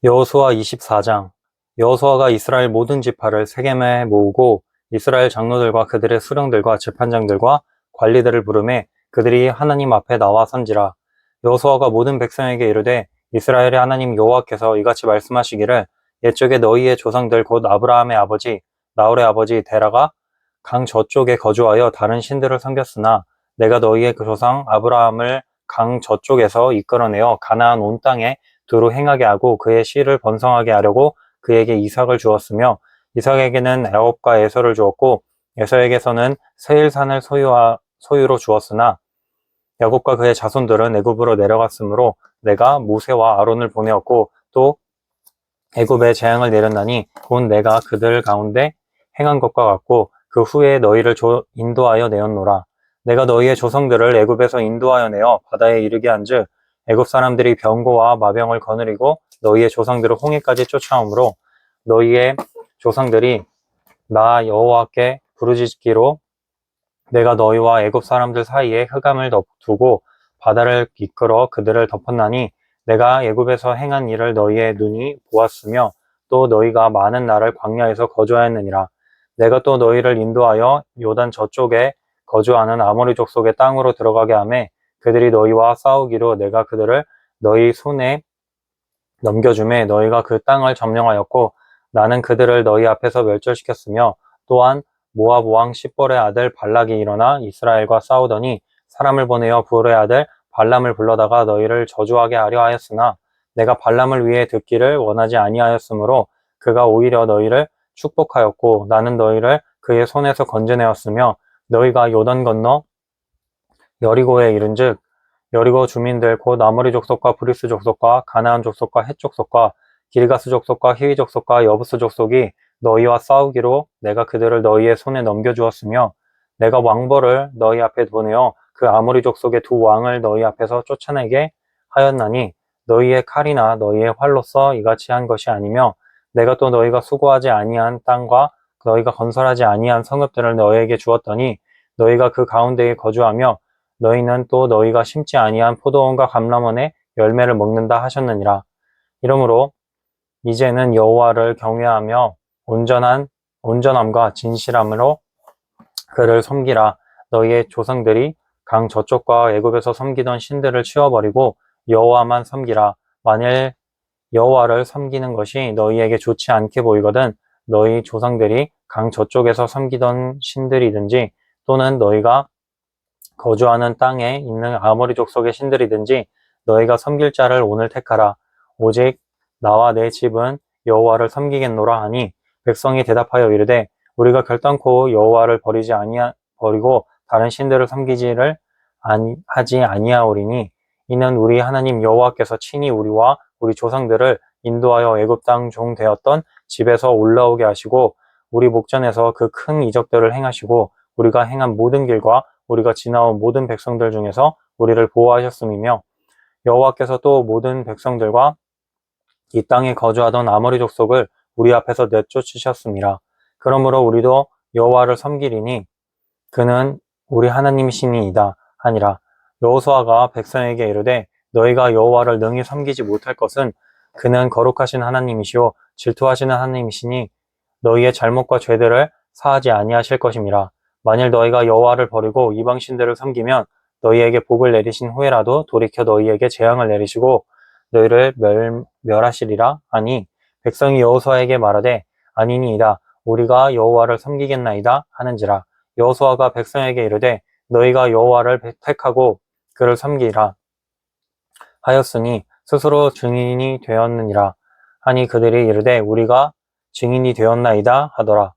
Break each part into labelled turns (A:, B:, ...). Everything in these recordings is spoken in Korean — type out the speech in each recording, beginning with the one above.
A: 여호수아 24장. 여호수아가 이스라엘 모든 지파를 세겜에 모으고 이스라엘 장로들과 그들의 수령들과 재판장들과 관리들을 부르매 그들이 하나님 앞에 나와 선지라. 여호수아가 모든 백성에게 이르되 이스라엘의 하나님 여호와께서 이같이 말씀하시기를 옛적에 너희의 조상들 곧 아브라함의 아버지 나홀의 아버지 데라가 강 저쪽에 거주하여 다른 신들을 섬겼으나 내가 너희의 그 조상 아브라함을 강 저쪽에서 이끌어내어 가나안 온 땅에 두루 행하게 하고 그의 씨를 번성하게 하려고 그에게 이삭을 주었으며 이삭에게는 야곱과 에서를 주었고 에서에게서는 세일산을 소유로 주었으나 야곱과 그의 자손들은 애굽으로 내려갔으므로 내가 모세와 아론을 보내었고 또 애굽에 재앙을 내렸나니 곧 내가 그들 가운데 행한 것과 같고 그 후에 너희를 인도하여 내었노라. 내가 너희의 조상들을 애굽에서 인도하여 내어 바다에 이르게 한즉 애굽 사람들이 병거와 마병을 거느리고 너희의 조상들을 홍해까지 쫓아오므로 너희의 조상들이 나 여호와께 부르짖기로 내가 너희와 애굽 사람들 사이에 흑암을 두고 바다를 이끌어 그들을 덮었나니 내가 애굽에서 행한 일을 너희의 눈이 보았으며 또 너희가 많은 날을 광야에서 거주하였느니라. 내가 또 너희를 인도하여 요단 저쪽에 거주하는 아모리 족속의 땅으로 들어가게 하매 그들이 너희와 싸우기로 내가 그들을 너희 손에 넘겨주매 너희가 그 땅을 점령하였고 나는 그들을 너희 앞에서 멸절시켰으며 또한 모압 왕 십볼의 아들 발락이 일어나 이스라엘과 싸우더니 사람을 보내어 부올의 아들 발람을 불러다가 너희를 저주하게 하려 하였으나 내가 발람을 위해 듣기를 원하지 아니하였으므로 그가 오히려 너희를 축복하였고 나는 너희를 그의 손에서 건져내었으며 너희가 요단 건너 여리고에 이른즉 여리고 주민들 곧 아모리 족속과 브리스 족속과 가나안 족속과 헷 족속과 길가스 족속과 히위 족속과 여부스 족속이 너희와 싸우기로 내가 그들을 너희의 손에 넘겨주었으며 내가 왕벌을 너희 앞에 보내어 그 아모리 족속의 두 왕을 너희 앞에서 쫓아내게 하였나니 너희의 칼이나 너희의 활로서 이같이 한 것이 아니며 내가 또 너희가 수고하지 아니한 땅과 너희가 건설하지 아니한 성읍들을 너희에게 주었더니 너희가 그 가운데에 거주하며 너희는 또 너희가 심지 아니한 포도원과 감람원의 열매를 먹는다 하셨느니라. 이러므로 이제는 여호와를 경외하며 온전함과 진실함으로 그를 섬기라. 너희의 조상들이 강 저쪽과 애굽에서 섬기던 신들을 치워버리고 여호와만 섬기라. 만일 여호와를 섬기는 것이 너희에게 좋지 않게 보이거든 너희 조상들이 강 저쪽에서 섬기던 신들이든지 또는 너희가 거주하는 땅에 있는 아모리 족속의 신들이든지 너희가 섬길 자를 오늘 택하라. 오직 나와 내 집은 여호와를 섬기겠노라 하니 백성이 대답하여 이르되 우리가 결단코 여호와를 버리고 다른 신들을 하지 아니하오리니 이는 우리 하나님 여호와께서 친히 우리와 우리 조상들을 인도하여 애굽 땅 종 되었던 집에서 올라오게 하시고 우리 목전에서 그 큰 이적들을 행하시고 우리가 행한 모든 길과 우리가 지나온 모든 백성들 중에서 우리를 보호하셨음이며 여호와께서 또 모든 백성들과 이 땅에 거주하던 아모리 족속을 우리 앞에서 내쫓으셨음이라. 그러므로 우리도 여호와를 섬기리니 그는 우리 하나님이시니이다 하니라. 여호수아가 백성에게 이르되 너희가 여호와를 능히 섬기지 못할 것은 그는 거룩하신 하나님이시오 질투하시는 하나님이시니 너희의 잘못과 죄들을 사하지 아니하실 것임이라. 만일 너희가 여호와를 버리고 이방 신들을 섬기면 너희에게 복을 내리신 후에라도 돌이켜 너희에게 재앙을 내리시고 너희를 멸하시리라 하니 백성이 여호수아에게 말하되 아니니이다 우리가 여호와를 섬기겠나이다 하는지라. 여호수아가 백성에게 이르되 너희가 여호와를 택하고 그를 섬기라 하였으니 스스로 증인이 되었느니라 하니 그들이 이르되 우리가 증인이 되었나이다 하더라.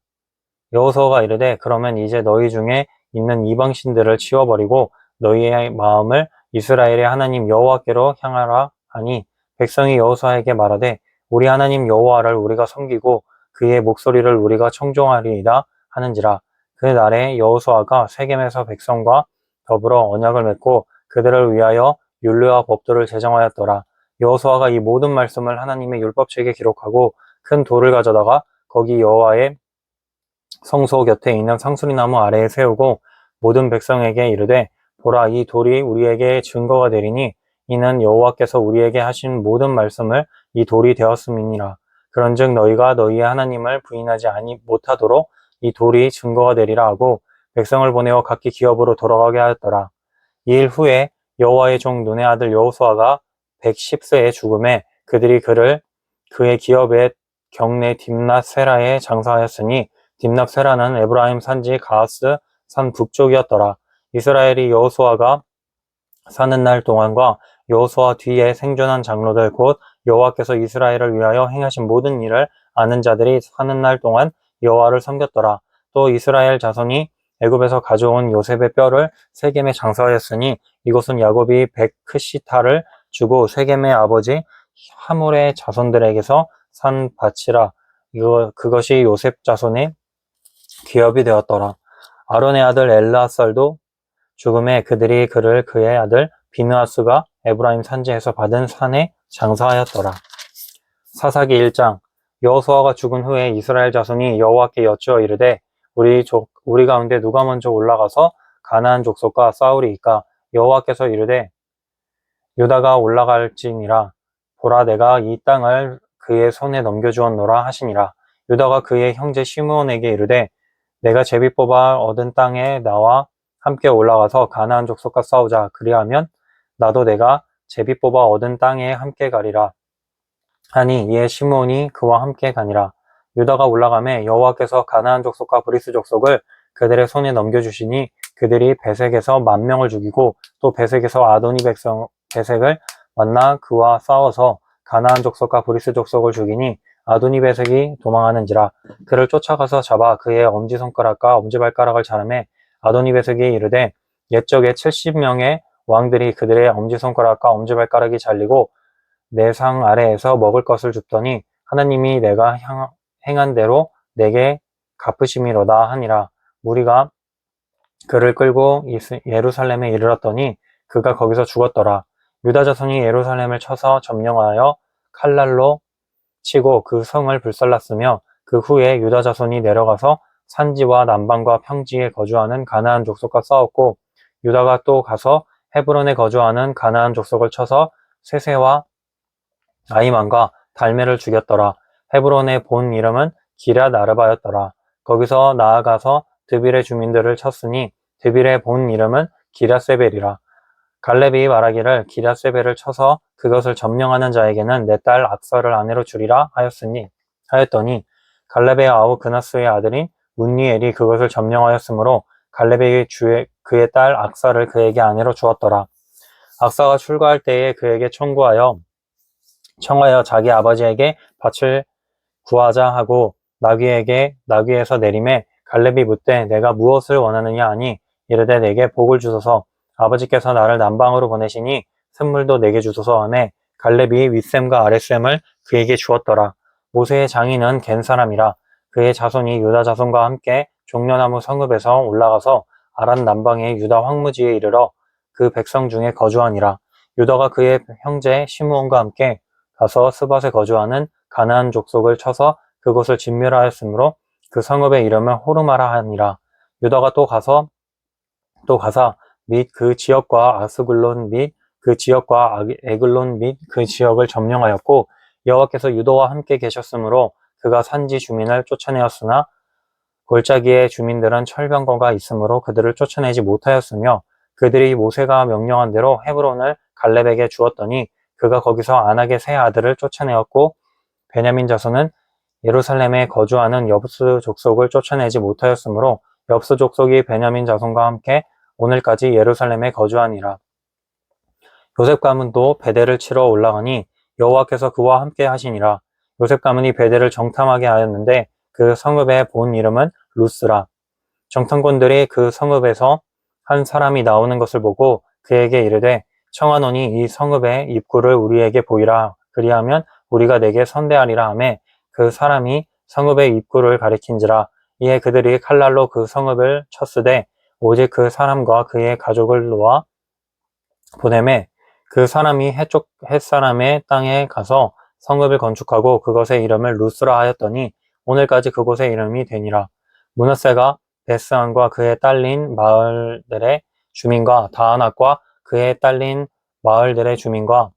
A: 여호수아가 이르되 그러면 이제 너희 중에 있는 이방 신들을 치워버리고 너희의 마음을 이스라엘의 하나님 여호와께로 향하라 하니 백성이 여호수아에게 말하되 우리 하나님 여호와를 우리가 섬기고 그의 목소리를 우리가 청종하리이다 하는지라. 그 날에 여호수아가 세겜에서 백성과 더불어 언약을 맺고 그들을 위하여 율례와 법도를 제정하였더라. 여호수아가 이 모든 말씀을 하나님의 율법책에 기록하고 큰 돌을 가져다가 거기 여호와의 성소 곁에 있는 상수리나무 아래에 세우고 모든 백성에게 이르되 보라 이 돌이 우리에게 증거가 되리니 이는 여호와께서 우리에게 하신 모든 말씀을 이 돌이 되었음이니라. 그런즉 너희가 너희의 하나님을 부인하지 못하도록 이 돌이 증거가 되리라 하고 백성을 보내어 각기 기업으로 돌아가게 하였더라. 이 일 후에 여호와의 종 눈의 아들 여호수아가 110세에 죽음에 그들이 그의 기업의 경내 딥낫세라에 장사하였으니 딥낫세라는 에브라임 산지 가하스 산 북쪽이었더라. 이스라엘이 여호수아가 사는 날 동안과 여호수아 뒤에 생존한 장로들 곧 여호와께서 이스라엘을 위하여 행하신 모든 일을 아는 자들이 사는 날 동안 여호와를 섬겼더라. 또 이스라엘 자손이 애굽에서 가져온 요셉의 뼈를 세겜에 장사하였으니 이곳은 야곱이 백크시타를 주고 세겜의 아버지 하몰의 자손들에게서 산 밭이라. 그것이 요셉 자손의 기업이 되었더라. 아론의 아들 엘르아살도 죽음에 그들이 그의 아들 비느하스가 에브라임 산지에서 받은 산에 장사하였더라. 사사기 1장. 여호수아가 죽은 후에 이스라엘 자손이 여호와께 여쭈어 이르되 우리 가운데 누가 먼저 올라가서 가나안 족속과 싸우리이까? 여호와께서 이르되 유다가 올라갈지니라. 보라, 내가 이 땅을 그의 손에 넘겨주었노라 하시니라. 유다가 그의 형제 시므온에게 이르되 내가 제비 뽑아 얻은 땅에 나와 함께 올라가서 가나안 족속과 싸우자. 그리하면 나도 내가 제비 뽑아 얻은 땅에 함께 가리라 하니 이에 시므온이 그와 함께 가니라. 유다가 올라가매 여호와께서 가나안 족속과 브리스 족속을 그들의 손에 넘겨주시니 그들이 베색에서 10,000명을 죽이고 또 베색에서 아도니 베색을 만나 그와 싸워서 가나안 족속과 브리스 족속을 죽이니 아도니 베색이 도망하는지라. 그를 쫓아가서 잡아 그의 엄지손가락과 엄지발가락을 자르매 아도니 베색이 이르되 옛적에 70명의 왕들이 그들의 엄지손가락과 엄지발가락이 잘리고 내 상 아래에서 먹을 것을 줍더니 하나님이 내가 행한 대로 내게 갚으심이로다 하니라. 무리가 그를 끌고 예루살렘에 이르렀더니 그가 거기서 죽었더라. 유다 자손이 예루살렘을 쳐서 점령하여 칼날로 치고 그 성을 불살랐으며 그 후에 유다 자손이 내려가서 산지와 남방과 평지에 거주하는 가나안 족속과 싸웠고 유다가 또 가서 헤브론에 거주하는 가나안 족속을 쳐서 세세와 아이만과 달메를 죽였더라. 헤브론의 본 이름은 기럇 아르바였더라. 거기서 나아가서 드빌의 주민들을 쳤으니 드빌의 본 이름은 기럇세벨이라. 갈렙이 말하기를 기럇세벨을 쳐서 그것을 점령하는 자에게는 내 딸 악사를 아내로 주리라 하였더니 갈렙의 아우 그나스의 아들인 문니엘이 그것을 점령하였으므로 갈렙이 그의 딸 악사를 그에게 아내로 주었더라. 악사가 출가할 때에 그에게 청하여 자기 아버지에게 밭을 구하자 하고 나귀에서 내림에 갈렙이 묻되 내가 무엇을 원하느냐 하니 이르되 내게 복을 주소서. 아버지께서 나를 남방으로 보내시니 샘물도 내게 주소서 하매 갈렙이 윗샘과 아랫샘을 그에게 주었더라. 모세의 장인은 겐 사람이라. 그의 자손이 유다 자손과 함께 종려나무 성읍에서 올라가서 아란 남방의 유다 황무지에 이르러 그 백성 중에 거주하니라. 유다가 그의 형제 시므온과 함께 가서 스밧에 거주하는 가나안 족속을 쳐서 그곳을 진멸하였으므로 그 성읍의 이름을 호르마라 하니라. 유다가 또 가사 및 그 지역과 아스글론 및 그 지역과 에글론 및 그 지역을 점령하였고 여호와께서 유다와 함께 계셨으므로 그가 산지 주민을 쫓아내었으나 골짜기의 주민들은 철병거가 있으므로 그들을 쫓아내지 못하였으며 그들이 모세가 명령한 대로 헤브론을 갈렙에게 주었더니 그가 거기서 아낙의 세 아들을 쫓아내었고 베냐민 자손은 예루살렘에 거주하는 엽스 족속을 쫓아내지 못하였으므로 엽스 족속이 베냐민 자손과 함께 오늘까지 예루살렘에 거주하니라. 요셉 가문도 베델을 치러 올라가니 여호와께서 그와 함께 하시니라. 요셉 가문이 베델을 정탐하게 하였는데 그 성읍의 본 이름은 루스라. 정탐꾼들이 그 성읍에서 한 사람이 나오는 것을 보고 그에게 이르되 청하노니 이 성읍의 입구를 우리에게 보이라. 그리하면 우리가 내게 선대하리라 하매 그 사람이 성읍의 입구를 가리킨지라. 이에 그들이 칼날로 그 성읍을 쳤으되 오직 그 사람과 그의 가족을 놓아 보내매 그 사람이 헷사람의 땅에 가서 성읍을 건축하고 그것의 이름을 루스라 하였더니 오늘까지 그곳의 이름이 되니라. 므낫세가 베스안과 그의 딸린 마을들의 주민과 다아낙과 그의 딸린 마을들의 주민과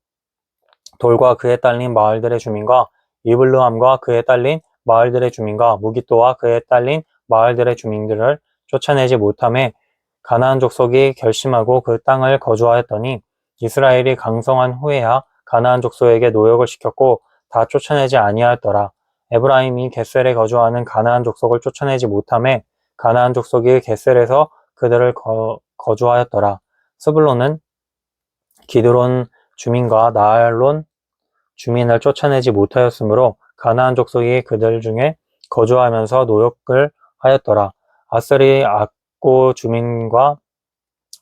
A: 돌과 그에 딸린 마을들의 주민과 이블루함과 그에 딸린 마을들의 주민과 무기또와 그에 딸린 마을들의 주민들을 쫓아내지 못함에 가나안 족속이 결심하고 그 땅을 거주하였더니 이스라엘이 강성한 후에야 가나안 족속에게 노역을 시켰고 다 쫓아내지 아니하였더라. 에브라임이 겟셀에 거주하는 가나안 족속을 쫓아내지 못함에 가나안 족속이 겟셀에서 그들을 거주하였더라. 스불론은 기드론 주민과 나알론 주민을 쫓아내지 못하였으므로 가나안 족속이 그들 중에 거주하면서 노역을 하였더라. 아셀이 악고 주민과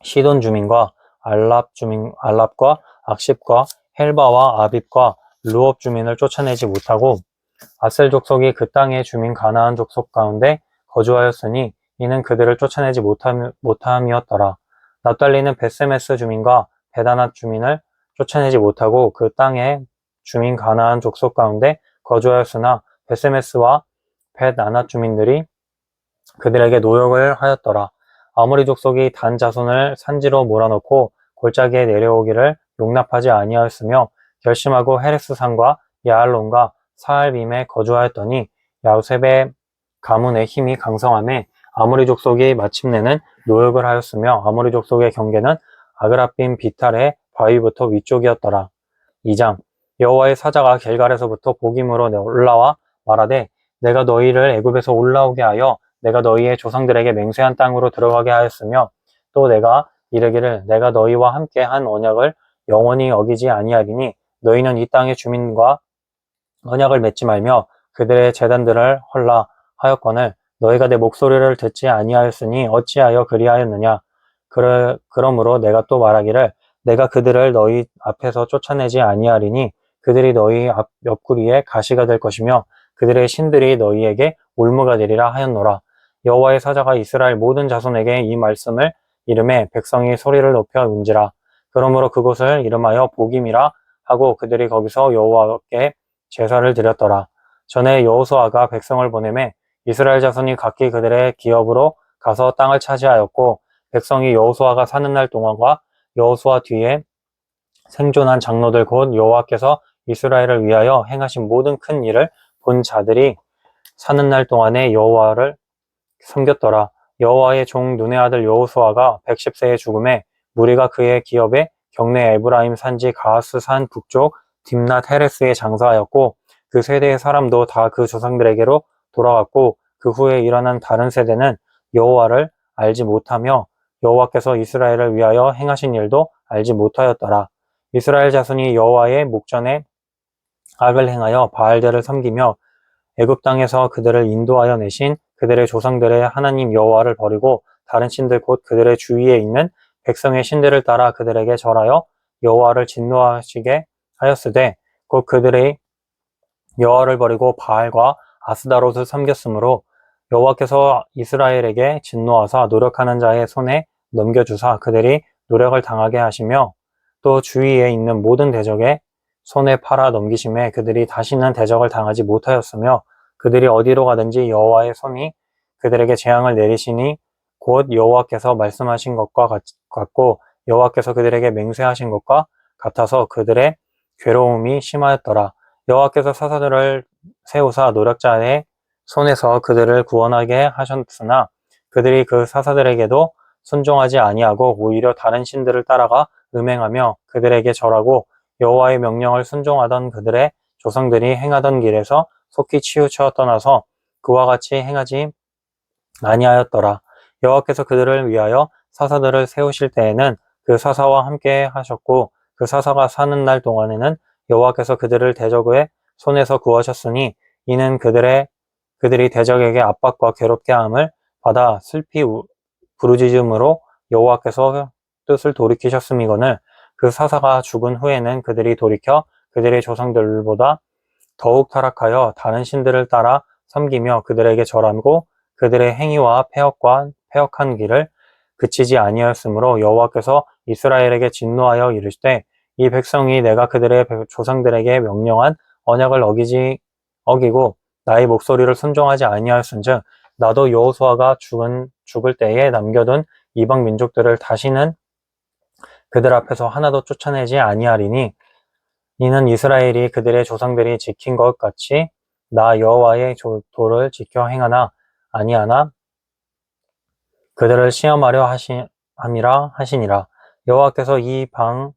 A: 시돈 주민과 알랍과 악십과 헬바와 아빕과 루업 주민을 쫓아내지 못하고 아셀 족속이 그 땅의 주민 가나안 족속 가운데 거주하였으니 이는 그들을 쫓아내지 못함이었더라. 납달리는 베세메스 주민과 베다낫 주민을 쫓아내지 못하고 그 땅의 주민 가나안 족속 가운데 거주하였으나 베세메스와 베다낫 주민들이 그들에게 노역을 하였더라. 아모리 족속이 단 자손을 산지로 몰아넣고 골짜기에 내려오기를 용납하지 아니하였으며 결심하고 헤레스 산과 야알론과 사알빔에 거주하였더니 야셉의 가문의 힘이 강성함에 아모리 족속이 마침내는 노역을 하였으며 아모리 족속의 경계는 아그라빔 비탈의 바위부터 위쪽이었더라. 2장 여호와의 사자가 길갈에서부터 복임으로 올라와 말하되 내가 너희를 애굽에서 올라오게 하여 내가 너희의 조상들에게 맹세한 땅으로 들어가게 하였으며 또 내가 이르기를 내가 너희와 함께 한 언약을 영원히 어기지 아니하리니 너희는 이 땅의 주민과 언약을 맺지 말며 그들의 제단들을 헐라 하였거늘 너희가 내 목소리를 듣지 아니하였으니 어찌하여 그리하였느냐. 그러므로 내가 또 말하기를 내가 그들을 너희 앞에서 쫓아내지 아니하리니 그들이 너희 앞 옆구리에 가시가 될 것이며 그들의 신들이 너희에게 올무가 되리라 하였노라. 여호와의 사자가 이스라엘 모든 자손에게 이 말씀을 이름에 백성이 소리를 높여 운지라. 그러므로 그곳을 이름하여 복임이라 하고 그들이 거기서 여호와께 제사를 드렸더라. 전에 여호수아가 백성을 보내매 이스라엘 자손이 각기 그들의 기업으로 가서 땅을 차지하였고 백성이 여호수아가 사는 날 동안과 여호수아 뒤에 생존한 장로들 곧 여호와께서 이스라엘을 위하여 행하신 모든 큰 일을 본 자들이 사는 날 동안에 여호와를 섬겼더라. 여호와의 종 눈의 아들 여호수아가 110세에 죽음에 무리가 그의 기업에 경내 에브라임 산지 가하스 산 북쪽 딥낫 헤레스에 장사하였고 그 세대의 사람도 다 그 조상들에게로 돌아갔고 그 후에 일어난 다른 세대는 여호와를 알지 못하며 여호와께서 이스라엘을 위하여 행하신 일도 알지 못하였더라. 이스라엘 자손이 여호와의 목전에 악을 행하여 바알들을 섬기며 애굽 땅에서 그들을 인도하여 내신 그들의 조상들의 하나님 여호와를 버리고 다른 신들 곧 그들의 주위에 있는 백성의 신들을 따라 그들에게 절하여 여호와를 진노하시게 하였으되 곧 그들의 여호와를 버리고 바알과 아스다롯을 섬겼으므로 여호와께서 이스라엘에게 진노하사 노력하는 자의 손에 넘겨주사 그들이 노력을 당하게 하시며 또 주위에 있는 모든 대적의 손에 팔아 넘기심에 그들이 다시는 대적을 당하지 못하였으며 그들이 어디로 가든지 여호와의 손이 그들에게 재앙을 내리시니 곧 여호와께서 말씀하신 것과 같고 여호와께서 그들에게 맹세하신 것과 같아서 그들의 괴로움이 심하였더라. 여호와께서 사사들을 세우사 노력자의 손에서 그들을 구원하게 하셨으나 그들이 그 사사들에게도 순종하지 아니하고 오히려 다른 신들을 따라가 음행하며 그들에게 절하고 여호와의 명령을 순종하던 그들의 조상들이 행하던 길에서 속히 치우쳐 떠나서 그와 같이 행하지 아니하였더라. 여호와께서 그들을 위하여 사사들을 세우실 때에는 그 사사와 함께 하셨고 그 사사가 사는 날 동안에는 여호와께서 그들을 대적의 손에서 구하셨으니 이는 그들이 대적에게 압박과 괴롭게 함을 받아 슬피 부르짖음으로 여호와께서 뜻을 돌이키셨음이거늘 그 사사가 죽은 후에는 그들이 돌이켜 그들의 조상들보다 더욱 타락하여 다른 신들을 따라 섬기며 그들에게 절하고 그들의 행위와 패역한 길을 그치지 아니하였으므로 여호와께서 이스라엘에게 진노하여 이르시되 이 백성이 내가 그들의 조상들에게 명령한 언약을 어기고 나의 목소리를 순종하지 아니하였은즉 나도 여호수아가 죽을 때에 남겨둔 이방 민족들을 다시는 그들 앞에서 하나도 쫓아내지 아니하리니 이는 이스라엘이 그들의 조상들이 지킨 것 같이 나 여호와의 도를 지켜 행하나 아니하나 그들을 시험하려 함이라 하시니라. 여호와께서 이방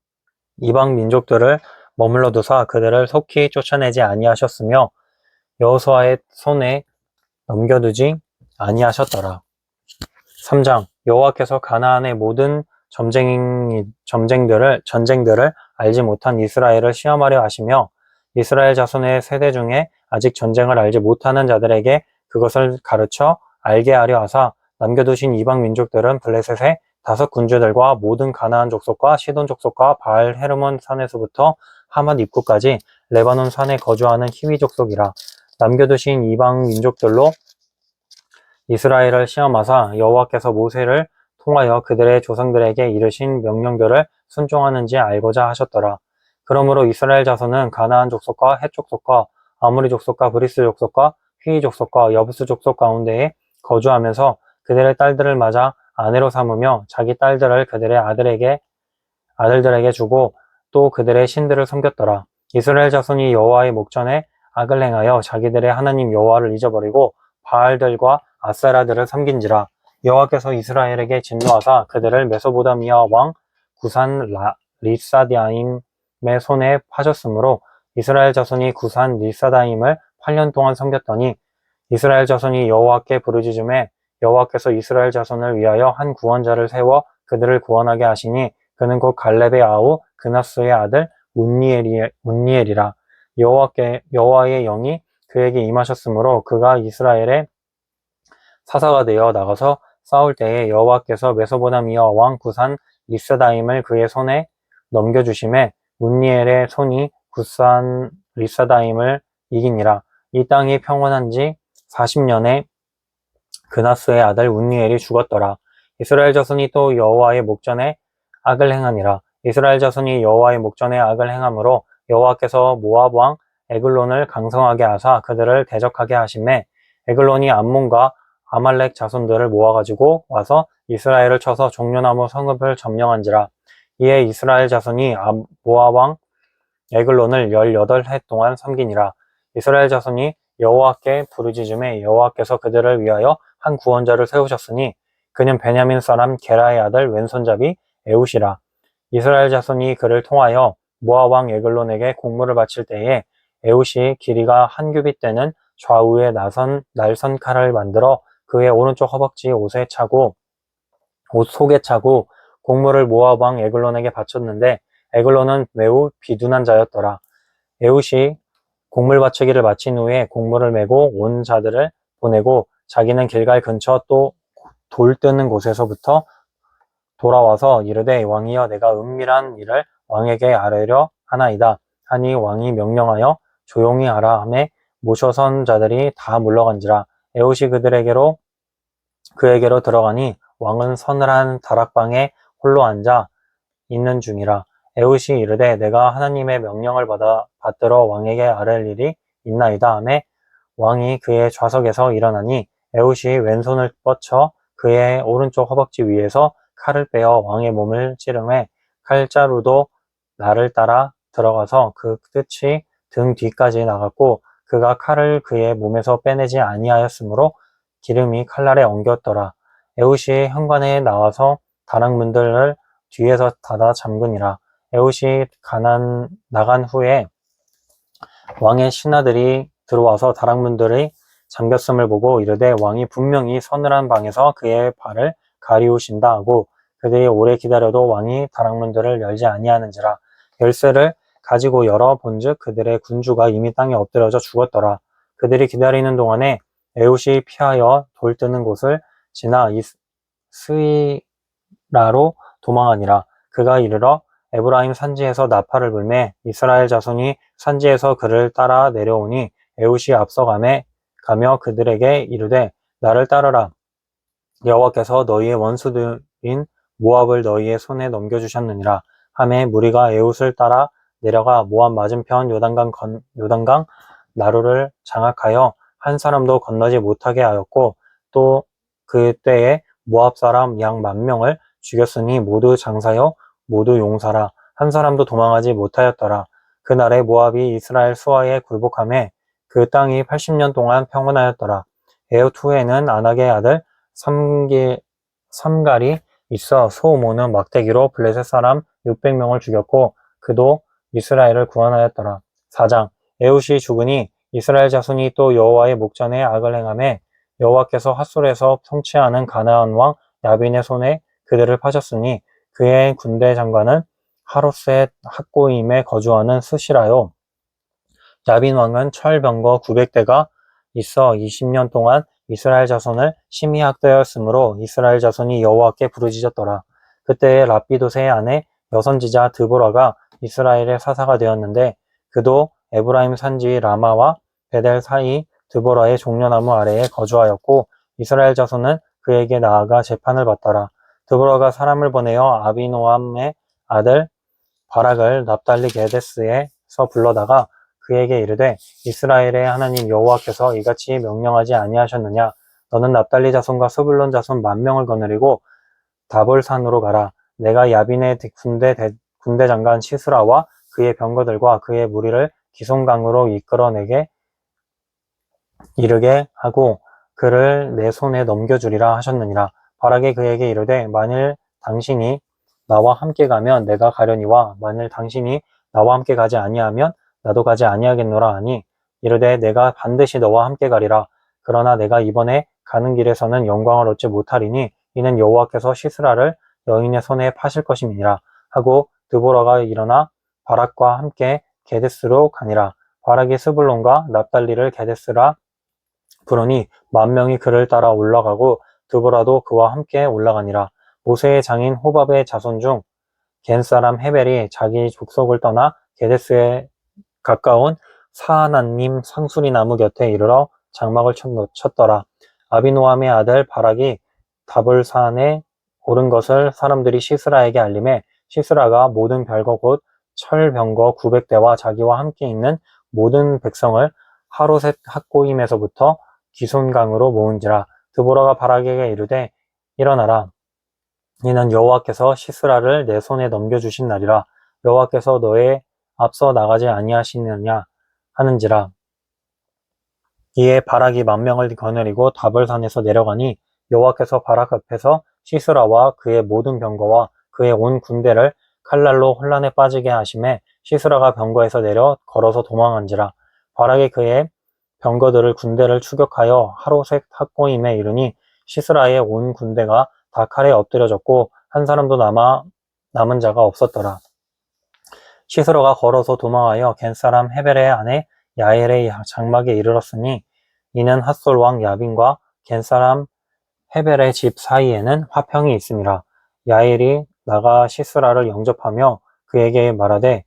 A: 민족들을 머물러 두사 그들을 속히 쫓아내지 아니하셨으며 여호수아의 손에 넘겨두지 아니하셨더라. 3장 여호와께서 가나안의 모든 전쟁들을 알지 못한 이스라엘을 시험하려 하시며 이스라엘 자손의 세대 중에 아직 전쟁을 알지 못하는 자들에게 그것을 가르쳐 알게 하려 하사 남겨두신 이방 민족들은 블레셋의 5 군주들과 모든 가나안 족속과 시돈 족속과 바알 헤르몬 산에서부터 하맛 입구까지 레바논 산에 거주하는 히위 족속이라. 남겨두신 이방 민족들로 이스라엘을 시험하사 여호와께서 모세를 통하여 그들의 조상들에게 이르신 명령들을 순종하는지 알고자 하셨더라. 그러므로 이스라엘 자손은 가나안 족속과 헷 족속과 아모리 족속과 브리스 족속과 휘이 족속과 여부스 족속 가운데에 거주하면서 그들의 딸들을 맞아 아내로 삼으며 자기 딸들을 그들의 아들들에게 주고 또 그들의 신들을 섬겼더라. 이스라엘 자손이 여호와의 목전에 악을 행하여 자기들의 하나님 여호와를 잊어버리고 바알들과 아세라들을 섬긴지라. 여호와께서 이스라엘에게 진노하사 그들을 메소보다미아 왕 구산 리사다임의 손에 파셨으므로 이스라엘 자손이 구산 리사다임을 8년 동안 섬겼더니 이스라엘 자손이 여호와께 부르짖음에 여호와께서 이스라엘 자손을 위하여 한 구원자를 세워 그들을 구원하게 하시니 그는 곧 갈렙의 아우 그나스의 아들 문니엘이라. 여호와의 영이 그에게 임하셨으므로 그가 이스라엘의 사사가 되어 나가서 싸울 때에 여호와께서 메소보다미아 왕 구산 리사다임을 그의 손에 넘겨주심에 문니엘의 손이 구산 리사다임을 이기니라. 이 땅이 평온한 지 40년에 그나스의 아들 문니엘이 죽었더라. 이스라엘 자손이 또 여호와의 목전에 악을 행하니라. 이스라엘 자손이 여호와의 목전에 악을 행함으로 여호와께서 모압 왕 에글론을 강성하게 하사 그들을 대적하게 하심에 에글론이 암몬과 아말렉 자손들을 모아가지고 와서 이스라엘을 쳐서 종려나무 성읍을 점령한지라. 이에 이스라엘 자손이 모압 왕 에글론을 18해 동안 섬기니라. 이스라엘 자손이 여호와께 부르짖음에 여호와께서 그들을 위하여 한 구원자를 세우셨으니 그는 베냐민 사람 게라의 아들 왼손잡이 에웃이라. 이스라엘 자손이 그를 통하여 모압 왕 에글론에게 공물을 바칠 때에 에웃이 길이가 1규빗 되는 좌우에 날선 칼을 만들어 그의 오른쪽 허벅지 옷 속에 차고 공물을 모압 왕 에글론에게 바쳤는데 에글론은 매우 비둔한 자였더라. 에웃이 공물 바치기를 마친 후에 공물을 메고 온 자들을 보내고 자기는 길갈 근처 또 돌 뜨는 곳에서부터 돌아와서 이르되 왕이여 내가 은밀한 일을 왕에게 아뢰려 하나이다 하니 왕이 명령하여 조용히 하라 하매 모셔선 자들이 다 물러간지라. 에웃이 그에게로 들어가니 왕은 서늘한 다락방에 홀로 앉아 있는 중이라. 에웃이 이르되 내가 하나님의 명령을 받들어 왕에게 아뢰 일이 있나이다 하매 왕이 그의 좌석에서 일어나니 에웃이 왼손을 뻗쳐 그의 오른쪽 허벅지 위에서 칼을 빼어 왕의 몸을 찌르매 칼자루도 나를 따라 들어가서 그 끝이 등 뒤까지 나갔고 그가 칼을 그의 몸에서 빼내지 아니하였으므로 기름이 칼날에 엉겼더라. 에웃이 현관에 나와서 다락문들을 뒤에서 닫아 잠그니라. 에웃이 나간 후에 왕의 신하들이 들어와서 다락문들이 잠겼음을 보고 이르되 왕이 분명히 서늘한 방에서 그의 발을 가리우신다 하고 그들이 오래 기다려도 왕이 다락문들을 열지 아니하는지라. 열쇠를 가지고 열어 본즉 그들의 군주가 이미 땅에 엎드려져 죽었더라. 그들이 기다리는 동안에 에웃이 피하여 돌 뜨는 곳을 지나 스위라로 도망하니라. 그가 이르러 에브라임 산지에서 나팔을 불매 이스라엘 자손이 산지에서 그를 따라 내려오니 에웃이 가며 그들에게 이르되 나를 따르라. 여호와께서 너희의 원수들인 모압을 너희의 손에 넘겨주셨느니라. 하매 무리가 에웃을 따라 내려가 모압 맞은편 요단강 나루를 장악하여 한 사람도 건너지 못하게 하였고 또 그때에 모압 사람 약 10,000명을 죽였으니 모두 장사여 모두 용사라. 한 사람도 도망하지 못하였더라. 그날에 모압이 이스라엘 수하에 굴복하매 그 땅이 80년 동안 평온하였더라. 에훗 후에는 아낙의 아들 삼갈이 있어 소모는 막대기로 블레셋 사람 600명을 죽였고 그도 이스라엘을 구원하였더라. 4장 에훗이 죽으니 이스라엘 자손이 또 여호와의 목전에 악을 행하매 여호와께서 핫솔에서 통치하는 가나안 왕 야빈의 손에 그들을 파셨으니 그의 군대 장관은 하롯셋 학고임에 거주하는 스시라요. 야빈 왕은 철병거 900대가 있어 20년 동안 이스라엘 자손을 심히 학대하였으므로 이스라엘 자손이 여호와께 부르짖었더라. 그때에 랍비도세의 아내 여선지자 드보라가 이스라엘의 사사가 되었는데 그도 에브라임 산지 라마와 베델 사이 드보라의 종려나무 아래에 거주하였고 이스라엘 자손은 그에게 나아가 재판을 받더라. 드보라가 사람을 보내어 아비노암의 아들 바락을 납달리 게데스에서 불러다가 그에게 이르되 이스라엘의 하나님 여호와께서 이같이 명령하지 아니하셨느냐? 너는 납달리 자손과 스불론 자손 10,000명을 거느리고 다볼산으로 가라. 내가 야빈의 군대 장관 시스라와 그의 병거들과 그의 무리를 기손강으로 이끌어 내게 이르게 하고 그를 내 손에 넘겨주리라 하셨느니라. 바락이 그에게 이르되 만일 당신이 나와 함께 가면 내가 가려니와 만일 당신이 나와 함께 가지 아니하면 나도 가지 아니하겠노라 하니 이르되 내가 반드시 너와 함께 가리라. 그러나 내가 이번에 가는 길에서는 영광을 얻지 못하리니 이는 여호와께서 시스라를 여인의 손에 파실 것임이니라 하고 드보라가 일어나 바락과 함께 게데스로 가니라. 바락이 스불론과 납달리를 게데스라 부르니 10,000명이 그를 따라 올라가고 드보라도 그와 함께 올라가니라. 모세의 장인 호밥의 자손 중 겐 사람 헤벨이 자기 족속을 떠나 게데스에 가까운 사하나님 상수리 나무 곁에 이르러 장막을 쳤더라. 아비노함의 아들 바락이 다볼산에 오른 것을 사람들이 시스라에게 알림해 시스라가 모든 별거 곧 철병거 900대와 자기와 함께 있는 모든 백성을 하롯셋 학고임에서부터 기손강으로 모은지라. 드보라가 바락에게 이르되 일어나라. 이는 여호와께서 시스라를 내 손에 넘겨주신 날이라. 여호와께서 너의 앞서 나가지 아니하시느냐 하는지라. 이에 바락이 10,000명을 거느리고 다볼산에서 내려가니 여호와께서 바락 앞에서 시스라와 그의 모든 병거와 그의 온 군대를 칼날로 혼란에 빠지게 하심에 시스라가 병거에서 내려 걸어서 도망한지라. 바락이 그의 병거들을 군대를 추격하여 하롯셋 학고임에 이르니 시스라의 온 군대가 다 칼에 엎드려졌고 한 사람도 남은 자가 없었더라. 시스라가 걸어서 도망하여 겐 사람 헤벨의 아내 야엘의 장막에 이르렀으니 이는 핫솔 왕 야빈과 겐 사람 헤벨의 집 사이에는 화평이 있음이라. 야엘이 나가 시스라를 영접하며 그에게 말하되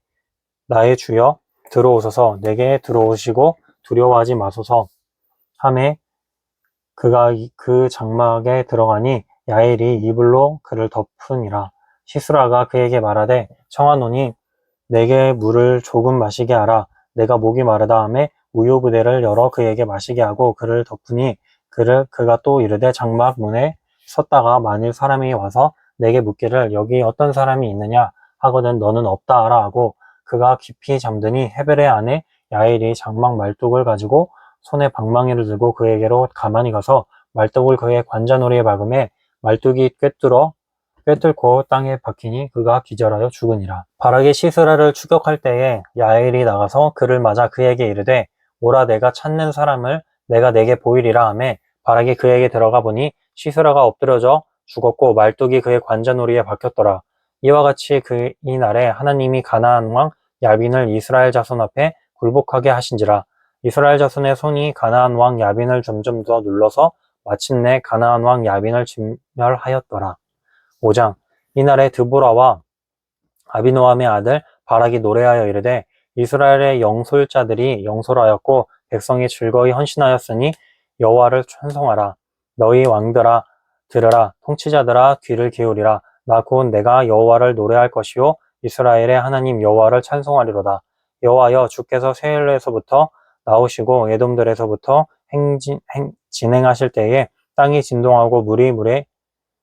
A: 나의 주여 들어오소서. 내게 들어오시고 두려워하지 마소서 하매 그가 그 장막에 들어가니 야엘이 이불로 그를 덮으니라. 시스라가 그에게 말하되 청하노니 내게 물을 조금 마시게 하라. 내가 목이 마르다 하매 우유 부대를 열어 그에게 마시게 하고 그를 덮으니 그가 또 이르되 장막 문에 섰다가 만일 사람이 와서 내게 묻기를 여기 어떤 사람이 있느냐 하거든 너는 없다 하라 하고 그가 깊이 잠드니 헤벨의 아내 야엘이 장막 말뚝을 가지고 손에 방망이를 들고 그에게로 가만히 가서 말뚝을 그의 관자놀이에 박음에 말뚝이 꿰뚫고 땅에 박히니 그가 기절하여 죽으니라. 바락이 시스라를 추격할 때에 야엘이 나가서 그를 맞아 그에게 이르되 오라 내가 찾는 사람을 내가 내게 보이리라 하매 바락이 그에게 들어가 보니 시스라가 엎드려져 죽었고 말뚝이 그의 관자놀이에 박혔더라. 이와 같이 이 날에 하나님이 가나안 왕 야빈을 이스라엘 자손 앞에 굴복하게 하신지라. 이스라엘 자손의 손이 가나안 왕 야빈을 점점 더 눌러서 마침내 가나안 왕 야빈을 진멸하였더라. 5장 이날에 드보라와 아비노함의 아들 바락이 노래하여 이르되 이스라엘의 영솔자들이 영솔하였고 백성이 즐거이 헌신하였으니 여호와를 찬송하라. 너희 왕들아 들으라. 통치자들아 귀를 기울이라. 나 곧 내가 여호와를 노래할 것이요 이스라엘의 하나님 여호와를 찬송하리로다. 여호와여 주께서 세일에서부터 나오시고 에돔들에서부터 진행하실 때에 땅이 진동하고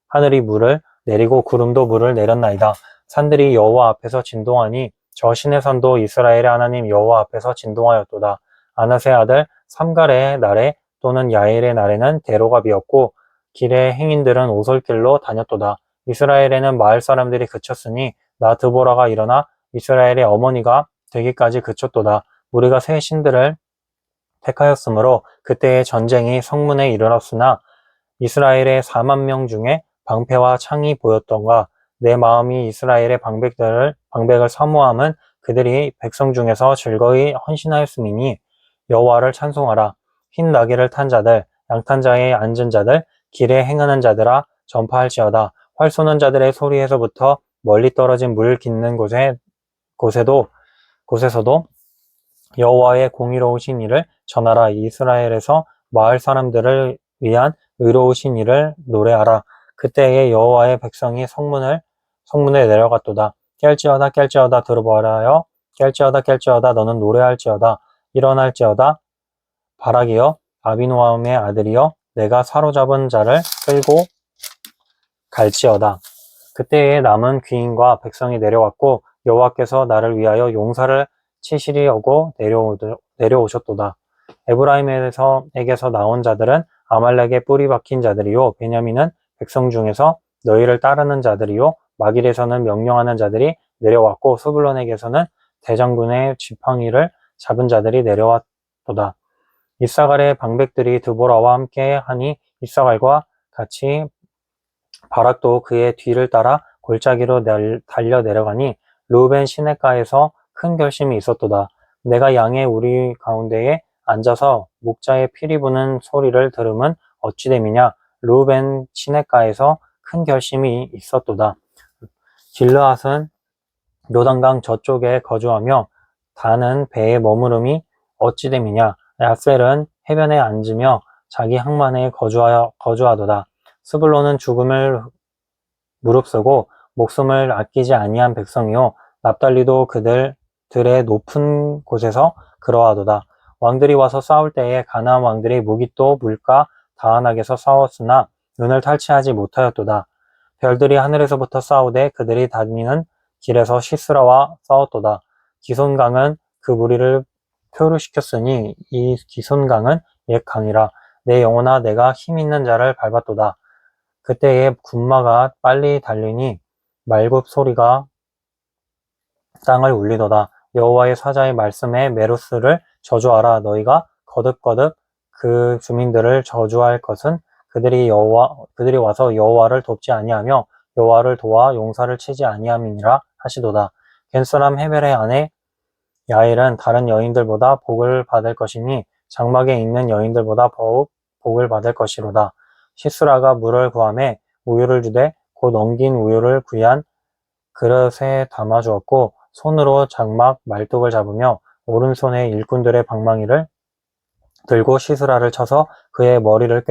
A: 하늘이 물을 내리고 구름도 물을 내렸나이다. 산들이 여호와 앞에서 진동하니 저 시내산도 이스라엘의 하나님 여호와 앞에서 진동하였도다. 아낫의 아들 삼갈의 날에 또는 야엘의 날에는 대로가 비었고 길의 행인들은 오솔길로 다녔도다. 이스라엘에는 마을 사람들이 그쳤으니 나 드보라가 일어나 이스라엘의 어머니가 되기까지 그쳤도다. 우리가 새 신들을 택하였으므로 그때의 전쟁이 성문에 이르렀으나 이스라엘의 4만 명 중에 방패와 창이 보였던가. 내 마음이 이스라엘의 방백을 사모함은 그들이 백성 중에서 즐거이 헌신하였음이니 여호와를 찬송하라. 흰 나귀를 탄 자들, 양탄 자에 앉은 자들, 길에 행하는 자들아 전파할지어다. 활 쏘는 자들의 소리에서부터 멀리 떨어진 물 깃는 곳에서도 여호와의 공의로우신 일을 전하라. 이스라엘에서 마을 사람들을 위한 의로우신 일을 노래하라. 그때에 여호와의 백성이 성문에 내려갔도다. 깰지어다 깰지어다 들어보아라여. 깰지어다 너는 노래할지어다. 일어날지어다 바락이여 아비노함의 아들이여 내가 사로잡은 자를 끌고 갈지어다. 그때에 남은 귀인과 백성이 내려왔고 여호와께서 나를 위하여 용사를 치시려고 내려오셨도다. 에브라임에게서 나온 자들은 아말렉의 뿌리 박힌 자들이요 베냐민은 백성 중에서 너희를 따르는 자들이요 마길에서는 명령하는 자들이 내려왔고 스불론에게서는 대장군의 지팡이를 잡은 자들이 내려왔도다. 이사갈의 방백들이 드보라와 함께 하니 이사갈과 같이 바락도 그의 뒤를 따라 골짜기로 달려 내려가니 르우벤 시냇가에서 큰 결심이 있었도다. 내가 양의 우리 가운데에 앉아서 목자의 피리 부는 소리를 들으면 어찌 됨이냐. 르우벤 시냇가에서 큰 결심이 있었도다. 길르앗은 요단강 저쪽에 거주하며 단은 배에 머무름이 어찌 됨이냐. 야셀은 해변에 앉으며 자기 항만에 거주하도다. 스불론은 죽음을 무릅쓰고 목숨을 아끼지 아니한 백성이요 납달리도 그들의 높은 곳에서 그러하도다. 왕들이 와서 싸울 때에 가나안 왕들이 무깃도 물가 다한악에서 싸웠으나 눈을 탈취하지 못하였도다. 별들이 하늘에서부터 싸우되 그들이 다니는 길에서 시스라와 싸웠도다. 기손강은 그 무리를 표류시켰으니 이 기손강은 옛 강이라. 내 영혼아 내가 힘 있는 자를 밟았도다. 그때에 군마가 빨리 달리니 말굽 소리가 땅을 울리도다. 여호와의 사자의 말씀에 메로스를 저주하라. 너희가 거듭거듭 그 주민들을 저주할 것은 그들이 와서 여호와를 돕지 아니하며 여호와를 도와 용사를 치지 아니함이니라 하시도다. 겐사람 헤벨의 아내 야엘은 다른 여인들보다 복을 받을 것이니 장막에 있는 여인들보다 더욱 복을 받을 것이로다. 시스라가 물을 구하매 우유를 주되 곧 엉긴 우유를 귀한 그릇에 담아 주었고 손으로 장막 말뚝을 잡으며 오른손에 일꾼들의 방망이를 들고 시스라를 쳐서 그의 머리를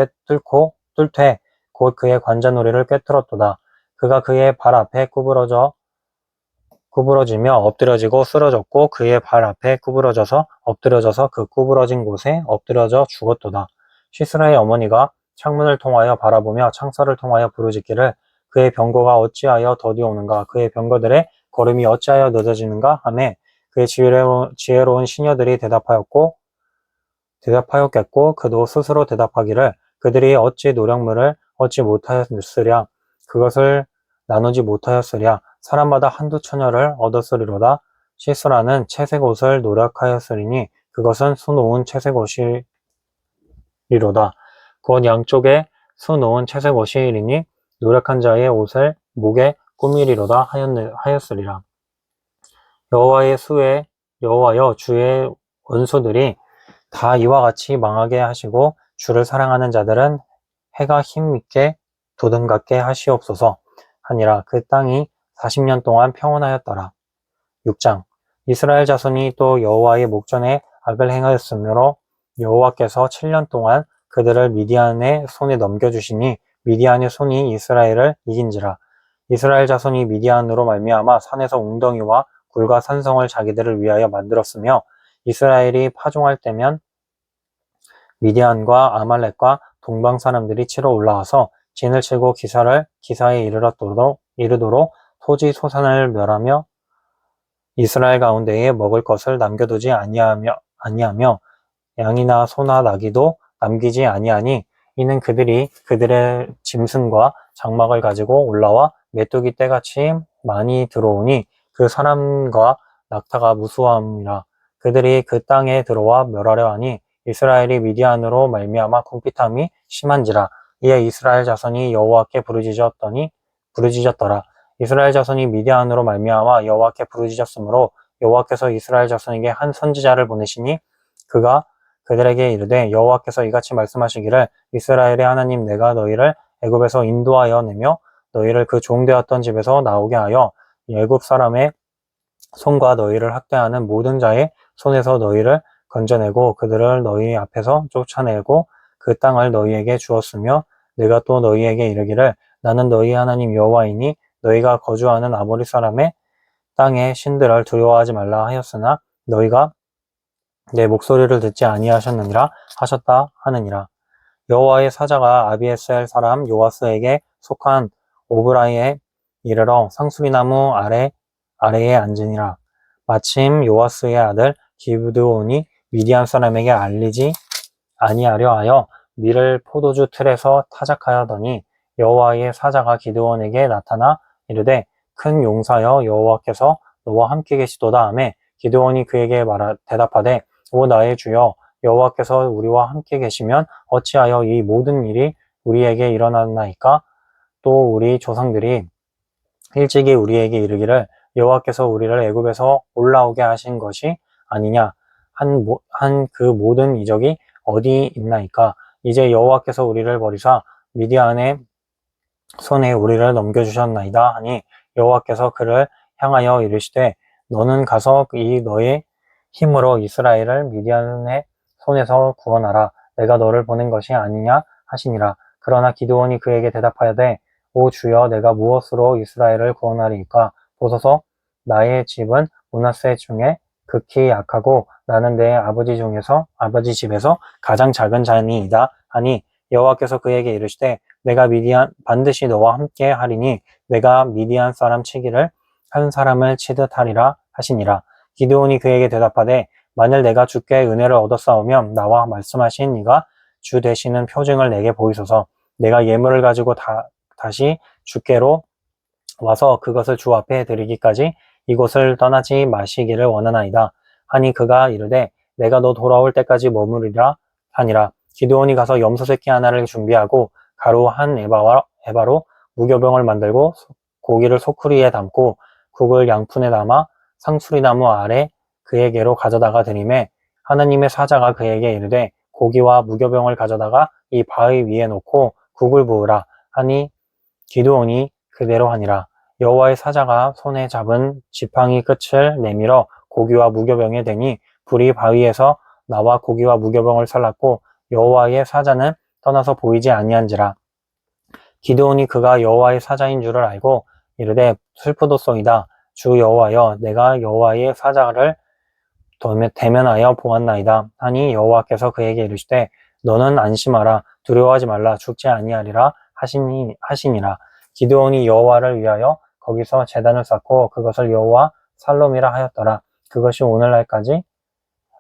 A: 뚫되 곧 그의 관자놀이를 꿰뚫었도다. 그가 그의 발 앞에 구부러지며 엎드러지고 쓰러졌고 그의 발 앞에 엎드려져서 그 구부러진 곳에 엎드려져 죽었도다. 시스라의 어머니가 창문을 통하여 바라보며 창살을 통하여 부르짖기를 그의 병거가 어찌하여 더디오는가 그의 병거들의 걸음이 어찌하여 늦어지는가 하매 그의 지혜로운 시녀들이 대답하였겠고 그도 스스로 대답하기를 그들이 어찌 노력물을 얻지 못하였으랴 그것을 나누지 못하였으랴 사람마다 한두 처녀를 얻었으리로다. 시스라는 채색 옷을 노력하였으리니 그것은 수놓은 채색 옷이리로다. 곧 양쪽에 수놓은 채색 옷이리니 노력한 자의 옷을 목에 꾸미리로다 하였으리라. 여호와여 주의 원수들이 다 이와 같이 망하게 하시고 주를 사랑하는 자들은 해가 힘있게 도등같게 하시옵소서 하니라. 그 땅이 40년 동안 평온하였더라. 6장 이스라엘 자손이 또 여호와의 목전에 악을 행하였으므로 여호와께서 7년 동안 그들을 미디안의 손에 넘겨주시니 미디안의 손이 이스라엘을 이긴지라. 이스라엘 자손이 미디안으로 말미암아 산에서 웅덩이와 굴과 산성을 자기들을 위하여 만들었으며 이스라엘이 파종할 때면 미디안과 아말렉과 동방 사람들이 치러 올라와서 진을 치고 기사에 이르도록 토지 소산을 멸하며 이스라엘 가운데에 먹을 것을 남겨두지 아니하며 양이나 소나 나귀도 남기지 아니하니 이는 그들이 그들의 짐승과 장막을 가지고 올라와 메뚜기 떼같이 많이 들어오니 그 사람과 낙타가 무수함이라. 그들이 그 땅에 들어와 멸하려 하니 이스라엘이 미디안으로 말미암아 궁핍함이 심한지라. 이에 이스라엘 자손이 여호와께 부르짖었더라. 이스라엘 자손이 미디안으로 말미암아 여호와께 부르짖었으므로 여호와께서 이스라엘 자손에게 한 선지자를 보내시니 그가 그들에게 이르되 여호와께서 이같이 말씀하시기를 이스라엘의 하나님 내가 너희를 애굽에서 인도하여 내며 너희를 그 종되었던 집에서 나오게 하여 애굽 사람의 손과 너희를 학대하는 모든 자의 손에서 너희를 건져내고 그들을 너희 앞에서 쫓아내고 그 땅을 너희에게 주었으며 내가 또 너희에게 이르기를 나는 너희 하나님 여호와이니 너희가 거주하는 아모리 사람의 땅의 신들을 두려워하지 말라 하였으나 너희가 내 목소리를 듣지 아니하셨느니라 하셨다 하느니라. 여호와의 사자가 아비에셀 사람 요아스에게 속한 오브라이에 이르러 상수리나무 아래에 앉으니라. 마침 요아스의 아들 기브드온이 미디안 사람에게 알리지 아니하려 하여 밀을 포도주 틀에서 타작하여더니 여호와의 사자가 기드온에게 나타나 이르되 큰 용사여 여호와께서 너와 함께 계시도다 하매 기드온이 그에게 대답하되 오 나의 주여 여호와께서 우리와 함께 계시면 어찌하여 이 모든 일이 우리에게 일어났나이까? 또 우리 조상들이 일찍이 우리에게 이르기를 여호와께서 우리를 애굽에서 올라오게 하신 것이 아니냐 한 그 모든 이적이 어디 있나이까? 이제 여호와께서 우리를 버리사 미디안의 손에 우리를 넘겨주셨나이다 하니 여호와께서 그를 향하여 이르시되 너는 가서 이 너의 힘으로 이스라엘을 미디안의 손에서 구원하라. 내가 너를 보낸 것이 아니냐 하시니라. 그러나 기드온이 그에게 대답하여되 오 주여 내가 무엇으로 이스라엘을 구원하리이까? 보소서 나의 집은 므낫세 중에 극히 약하고 나는 내 아버지 집에서 가장 작은 자니이다 하니 여호와께서 그에게 이르시되 내가 반드시 너와 함께 하리니 내가 미디안 사람 치기를 한 사람을 치듯 하리라 하시니라. 기드온이 그에게 대답하되 만일 내가 주께 은혜를 얻었사오면 나와 말씀하신 이가 주 되시는 표징을 내게 보이소서. 내가 예물을 가지고 다시 주께로 와서 그것을 주 앞에 드리기까지 이곳을 떠나지 마시기를 원하나이다. 하니 그가 이르되 내가 너 돌아올 때까지 머무르리라 하니라. 기드온이 가서 염소 새끼 하나를 준비하고 가루 한 에바로 무교병을 만들고 고기를 소쿠리에 담고 국을 양푼에 담아 상수리나무 아래 그에게로 가져다가 드리매 하나님의 사자가 그에게 이르되 고기와 무교병을 가져다가 이 바위 위에 놓고 국을 부으라 하니 기드온이 그대로 하니라. 여호와의 사자가 손에 잡은 지팡이 끝을 내밀어 고기와 무교병에 대니 불이 바위에서 나와 고기와 무교병을 살랐고 여호와의 사자는 떠나서 보이지 아니한지라. 기드온이 그가 여호와의 사자인 줄을 알고 이르되 슬프도소이다. 주 여호와여 내가 여호와의 사자를 대면하여 보았나이다 하니 여호와께서 그에게 이르시되 너는 안심하라 두려워하지 말라 죽지 아니하리라 하시니라. 기드온이 여호와를 위하여 거기서 제단을 쌓고 그것을 여호와 살롬이라 하였더라. 그것이 오늘날까지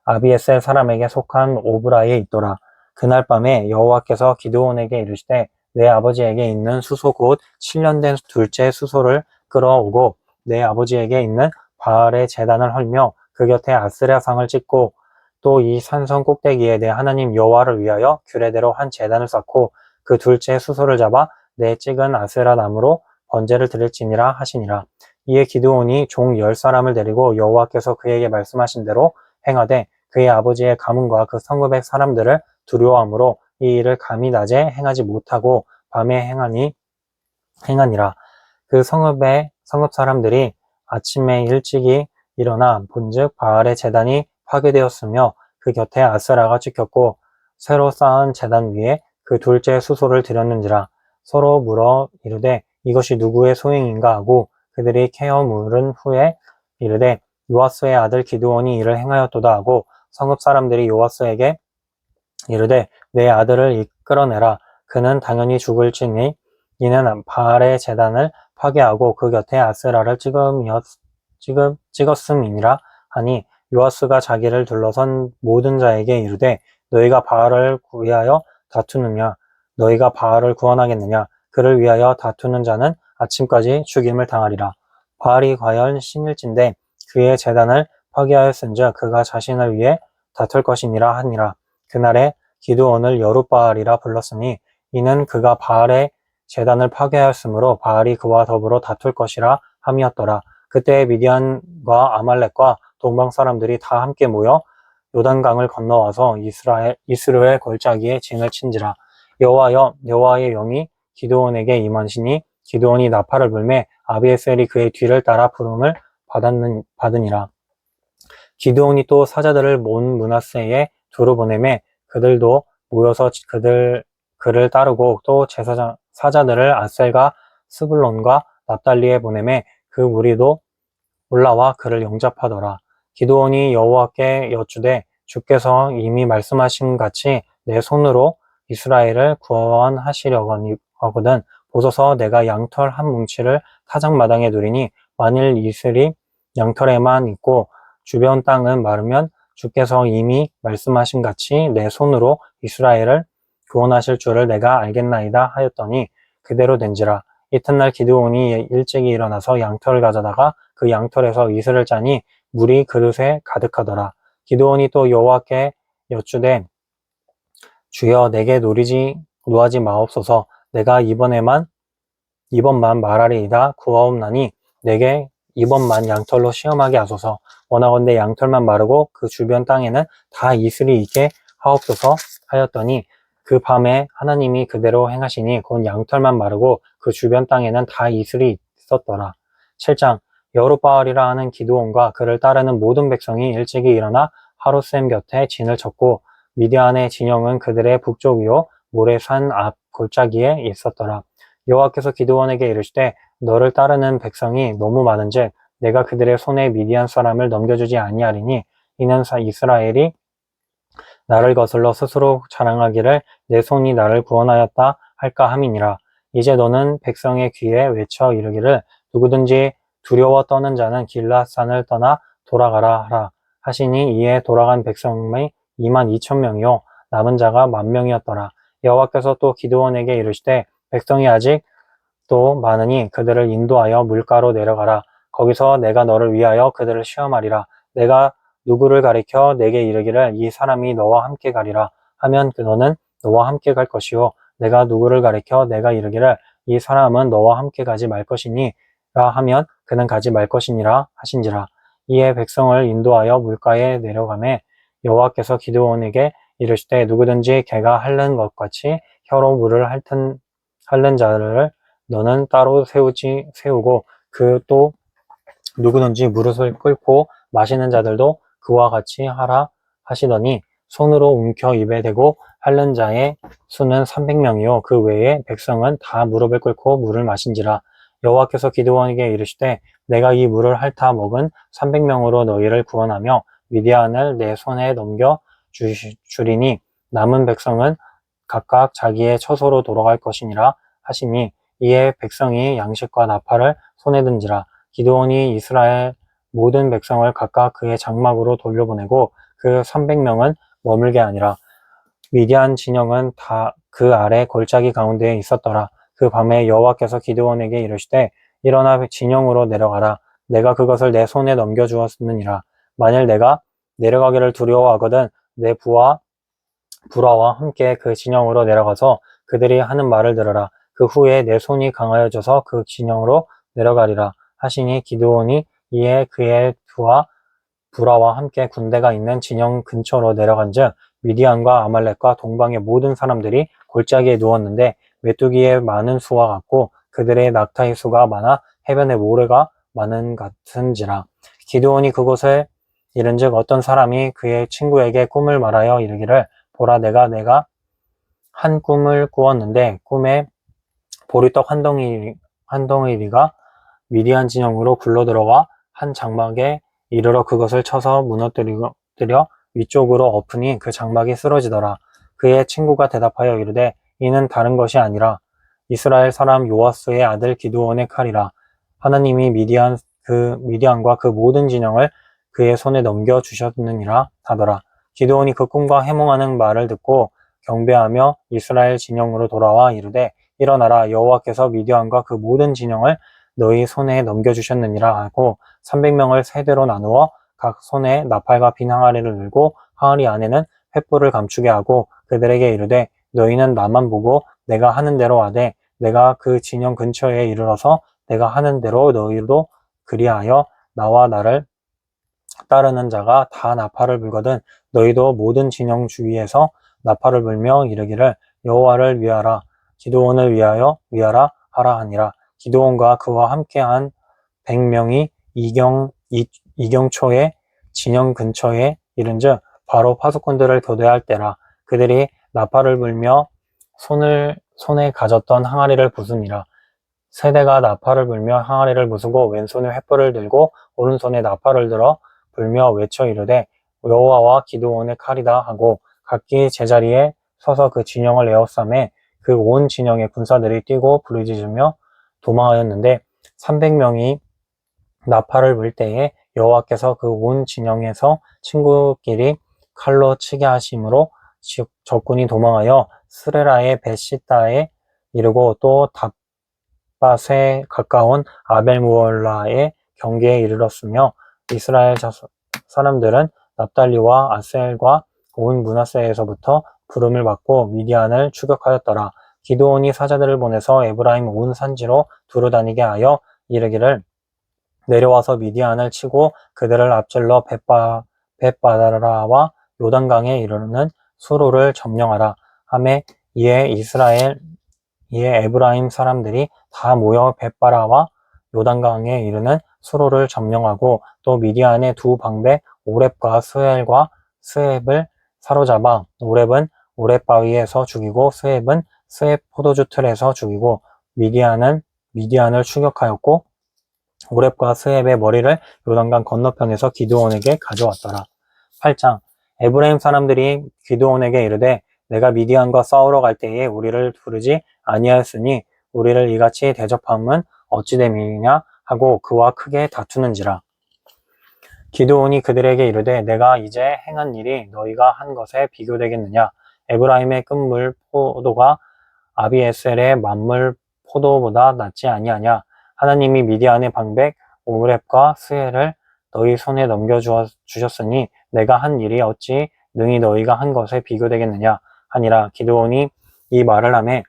A: 아비에셀 사람에게 속한 오브라에 있더라. 그날 밤에 여호와께서 기드온에게 이르시되 내 아버지에게 있는 수소 곧 7년 된 둘째 수소를 끌어오고 내 아버지에게 있는 바알의 제단을 헐며 그 곁에 아스랴상을 찍고 또 이 산성 꼭대기에 내 하나님 여호와를 위하여 규례대로 한 제단을 쌓고 그 둘째 수소를 잡아 내 찍은 아스라 나무로 번제를 드릴지니라 하시니라. 이에 기드온이 종 10사람을 데리고 여호와께서 그에게 말씀하신 대로 행하되 그의 아버지의 가문과 그 성읍의 사람들을 두려워하므로 이 일을 감히 낮에 행하지 못하고 밤에 행하니라. 그 성읍 사람들이 아침에 일찍이 일어나 본즉 바알의 제단이 파괴되었으며 그 곁에 아스라가 찍혔고 새로 쌓은 제단 위에 그 둘째 수소를 드렸는지라. 서로 물어 이르되 이것이 누구의 소행인가 하고 그들이 캐어 물은 후에 이르되 요아스의 아들 기드온이 이를 행하였도다 하고 성읍 사람들이 요아스에게 이르되 내 아들을 이끌어내라. 그는 당연히 죽을지니 이는 바알의 제단을 파괴하고 그 곁에 아세라를 찍었음이니라 하니 요아스가 자기를 둘러선 모든 자에게 이르되 너희가 바알을 위하여 다투느냐 너희가 바알을 구원하겠느냐 그를 위하여 다투는 자는 아침까지 죽임을 당하리라. 바알이 과연 신일진데 그의 제단을 파괴하였은즉 그가 자신을 위해 다툴 것이니라 하니라. 그날에 기드온을 여룻바알이라 불렀으니 이는 그가 바알의 제단을 파괴하였으므로 바알이 그와 더불어 다툴 것이라 함이었더라. 그때 미디안과 아말렉과 동방 사람들이 다 함께 모여 요단강을 건너와서 이스루엘 골짜기에 진을 친지라. 여호와의 영이 기드온에게 임하시니 기드온이 나팔을 불매 아비에셀이 그의 뒤를 따라 부름을 받으니라. 기드온이 또 사자들을 온 므낫세에 두루 보내매 그들도 모여서 그를 따르고 또 사자들을 아셀과 스불론과 납달리에 보내매 그 무리도 올라와 그를 영접하더라. 기드온이 여호와께 여쭈되 주께서 이미 말씀하신 같이 내 손으로 이스라엘을 구원하시려거든 보소서 내가 양털 한 뭉치를 타작마당에 두리니 만일 이슬이 양털에만 있고 주변 땅은 마르면 주께서 이미 말씀하신 같이 내 손으로 이스라엘을 구원하실 줄을 내가 알겠나이다 하였더니 그대로 된지라. 이튿날 기드온이 일찍이 일어나서 양털을 가져다가 그 양털에서 이슬을 짜니 물이 그릇에 가득하더라. 기드온이 또 여호와께 여쭈되 주여 내게 노하지 마옵소서. 내가 이번만 말하리이다 구하옵나니 내게 이번만 양털로 시험하게 하소서. 원하건대 양털만 마르고 그 주변 땅에는 다 이슬이 있게 하옵소서 하였더니 그 밤에 하나님이 그대로 행하시니 곧 양털만 마르고 그 주변 땅에는 다 이슬이 있었더라. 7장 여룻바알이라 하는 기드온과 그를 따르는 모든 백성이 일찍이 일어나 하루셈 곁에 진을 쳤고 미디안의 진영은 그들의 북쪽이요 모레산 앞 골짜기에 있었더라. 여호와께서 기드온에게 이르시되 너를 따르는 백성이 너무 많은즉 내가 그들의 손에 미디안 사람을 넘겨주지 아니하리니 이는 이스라엘이 나를 거슬러 스스로 자랑하기를 내 손이 나를 구원하였다 할까 함이니라. 이제 너는 백성의 귀에 외쳐 이르기를 누구든지 두려워 떠는 자는 길앗산을 떠나 돌아가라 하라 하시니 이에 돌아간 백성의 22,000명이요 남은 자가 10,000명이었더라. 여호와께서 또 기드온에게 이르시되 백성이 아직 또 많으니 그들을 인도하여 물가로 내려가라. 거기서 내가 너를 위하여 그들을 시험하리라. 내가 누구를 가리켜 내게 이르기를 이 사람이 너와 함께 가리라 하면 너는 너와 함께 갈 것이요 내가 누구를 가리켜 내가 이르기를 이 사람은 너와 함께 가지 말 것이니라 하면 그는 가지 말 것이니라 하신지라. 이에 백성을 인도하여 물가에 내려가매 여호와께서 기드온에게 이르시되 누구든지 개가 핥는 것 같이 혀로 물을 핥는 자를 너는 따로 세우고 그 또 누구든지 무릇을 끓고 마시는 자들도 그와 같이 하라 하시더니 손으로 움켜 입에 대고 핥는 자의 수는 300명이요 그 외에 백성은 다 무릎을 꿇고 물을 마신지라. 여호와께서 기드온에게 이르시되 내가 이 물을 핥아 먹은 300명으로 너희를 구원하며 미디안을 내 손에 넘겨 주리니 남은 백성은 각각 자기의 처소로 돌아갈 것이니라 하시니 이에 백성이 양식과 나팔을 손에 든지라. 기드온이 이스라엘 모든 백성을 각각 그의 장막으로 돌려보내고 그 300명은 머물게 하니라. 미디안 진영은 다 그 아래 골짜기 가운데에 있었더라. 그 밤에 여호와께서 기드온에게 이르시되 일어나 진영으로 내려가라. 내가 그것을 내 손에 넘겨주었느니라. 만일 내가 내려가기를 두려워하거든 내 부하와 함께 그 진영으로 내려가서 그들이 하는 말을 들으라. 그 후에 내 손이 강하여져서 그 진영으로 내려가리라 하시니 기드온이 이에 그의 부하와 함께 군대가 있는 진영 근처로 내려간즉 미디안과 아말렉과 동방의 모든 사람들이 골짜기에 누웠는데 메뚜기의 많은 수와 같고 그들의 낙타의 수가 많아 해변의 모래가 많은 같은지라. 기드온이 그곳에 이른즉 어떤 사람이 그의 친구에게 꿈을 말하여 이르기를 보라 내가 한 꿈을 꾸었는데 꿈에 보리떡 한 덩이리가 미디안 진영으로 굴러들어와 한 장막에 이르러 그것을 쳐서 무너뜨려 위쪽으로 엎으니 그 장막이 쓰러지더라. 그의 친구가 대답하여 이르되 이는 다른 것이 아니라 이스라엘 사람 요아스의 아들 기드온의 칼이라. 하나님이 미디안과 그 모든 진영을 그의 손에 넘겨 주셨느니라 하더라. 기드온이 그 꿈과 해몽하는 말을 듣고 경배하며 이스라엘 진영으로 돌아와 이르되 일어나라, 여호와께서 미디안과 그 모든 진영을 너희 손에 넘겨주셨느니라 하고 300명을 세대로 나누어 각 손에 나팔과 빈 항아리를 들고 항아리 안에는 횃불을 감추게 하고 그들에게 이르되 너희는 나만 보고 내가 하는 대로 하되 내가 그 진영 근처에 이르러서 내가 하는 대로 너희도 그리하여 나와 나를 따르는 자가 다 나팔을 불거든 너희도 모든 진영 주위에서 나팔을 불며 이르기를 여호와를 위하라, 기드온을 위하여 위하라 하라 하니라. 기드온과 그와 함께한 100명이 이경초에 진영 근처에 이른즉 바로 파수꾼들을 교대할 때라. 그들이 나팔을 불며 손에 가졌던 항아리를 부수니라. 세대가 나팔을 불며 항아리를 부수고 왼손에 횃불을 들고 오른손에 나팔을 들어 불며 외쳐 이르되 여호와와 기드온의 칼이다 하고 각기 제자리에 서서 그 진영을 에워싸매 그 온 진영의 군사들이 뛰고 부르짖으며 도망하였는데 300명이 나팔을 불 때에 여호와께서 그 온 진영에서 친구끼리 칼로 치게 하심으로 적군이 도망하여 스레라의 벳시다에 이르고 또 닷밭에 가까운 아벨무올라의 경계에 이르렀으며 이스라엘 사람들은 납달리와 아셀과 온 므낫세에서부터 부름을 받고 미디안을 추격하였더라. 기드온이 사자들을 보내서 에브라임 온 산지로 두루다니게 하여 이르기를 내려와서 미디안을 치고 그들을 앞질러 벳바다라와 요단강에 이르는 수로를 점령하라 하매 이에 에브라임 사람들이 다 모여 벳바라와 요단강에 이르는 수로를 점령하고 또 미디안의 두 방배 오렙과 스웹을 사로잡아 오렙은 오렙 바위에서 죽이고 스웹은 스웹 포도주 틀에서 죽이고 미디안을 추격하였고 오렙과 스웹의 머리를 요단강 건너편에서 기드온에게 가져왔더라. 8장 에브라임 사람들이 기드온에게 이르되 내가 미디안과 싸우러 갈 때에 우리를 부르지 아니하였으니 우리를 이같이 대접함은 어찌 됨이냐 하고 그와 크게 다투는지라. 기드온이 그들에게 이르되 내가 이제 행한 일이 너희가 한 것에 비교되겠느냐. 에브라임의 끝물 포도가 아비에셀의 만물 포도보다 낫지 아니하냐. 하나님이 미디안의 방백 오렙과 스엘을 너희 손에 넘겨주셨으니 내가 한 일이 어찌 능히 너희가 한 것에 비교되겠느냐 하니라. 기드온이 이 말을 하매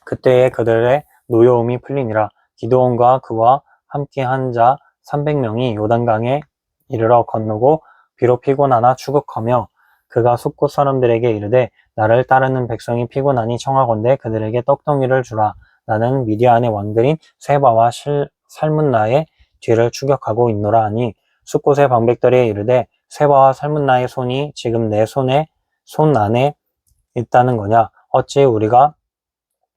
A: 그때에 그들의 노여움이 풀리니라. 기드온과 그와 함께한 자 300명이 요단강에 이르러 건너고 비록 피곤하나 추격하며 그가 숲곳 사람들에게 이르되 나를 따르는 백성이 피곤하니 청하건대 그들에게 떡덩이를 주라. 나는 미디안의 왕들인 세바와 살문나의 뒤를 추격하고 있노라 하니 숲곳의 방백들이 이르되 세바와 살문나의 손이 지금 내 손 안에 있다는 거냐. 어찌 우리가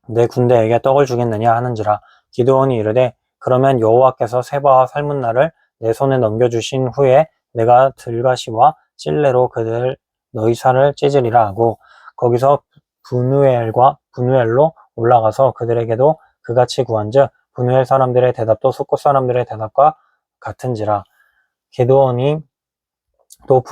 A: 내 군대에게 떡을 주겠느냐 하는지라. 기드온이 이르되 그러면 여호와께서 세바와 살문나를 내 손에 넘겨주신 후에 내가 들가시와 찔레로 너희 살을 찢으리라 하고 거기서 분우엘로 올라가서 그들에게도 그같이 구한즉 분우엘 사람들의 대답도 숲곳 사람들의 대답과 같은지라. 기드온이 또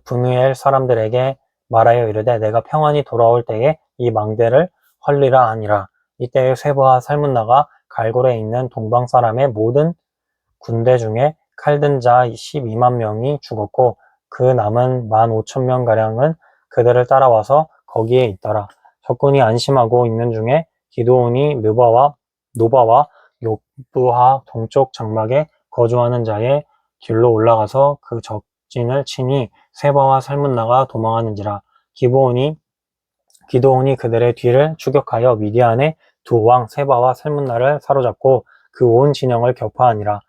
A: 분우엘 사람들에게 말하여 이르되 내가 평안히 돌아올 때에 이 망대를 헐리라 하니라. 이때에 세바와 살문나가 갈골에 있는 동방 사람의 모든 군대 중에 칼든 자 12만 명이 죽었고 그 남은 15,000명가량은 그들을 따라와서 거기에 있더라. 적군이 안심하고 있는 중에 기드온이 노바와 욕부하 동쪽 장막에 거주하는 자의 길로 올라가서 그 적진을 치니 세바와 살문나가 도망하는지라. 기드온이 그들의 뒤를 추격하여 미디안의 두 왕 세바와 살문나를 사로잡고 그 온 진영을 격파하니라.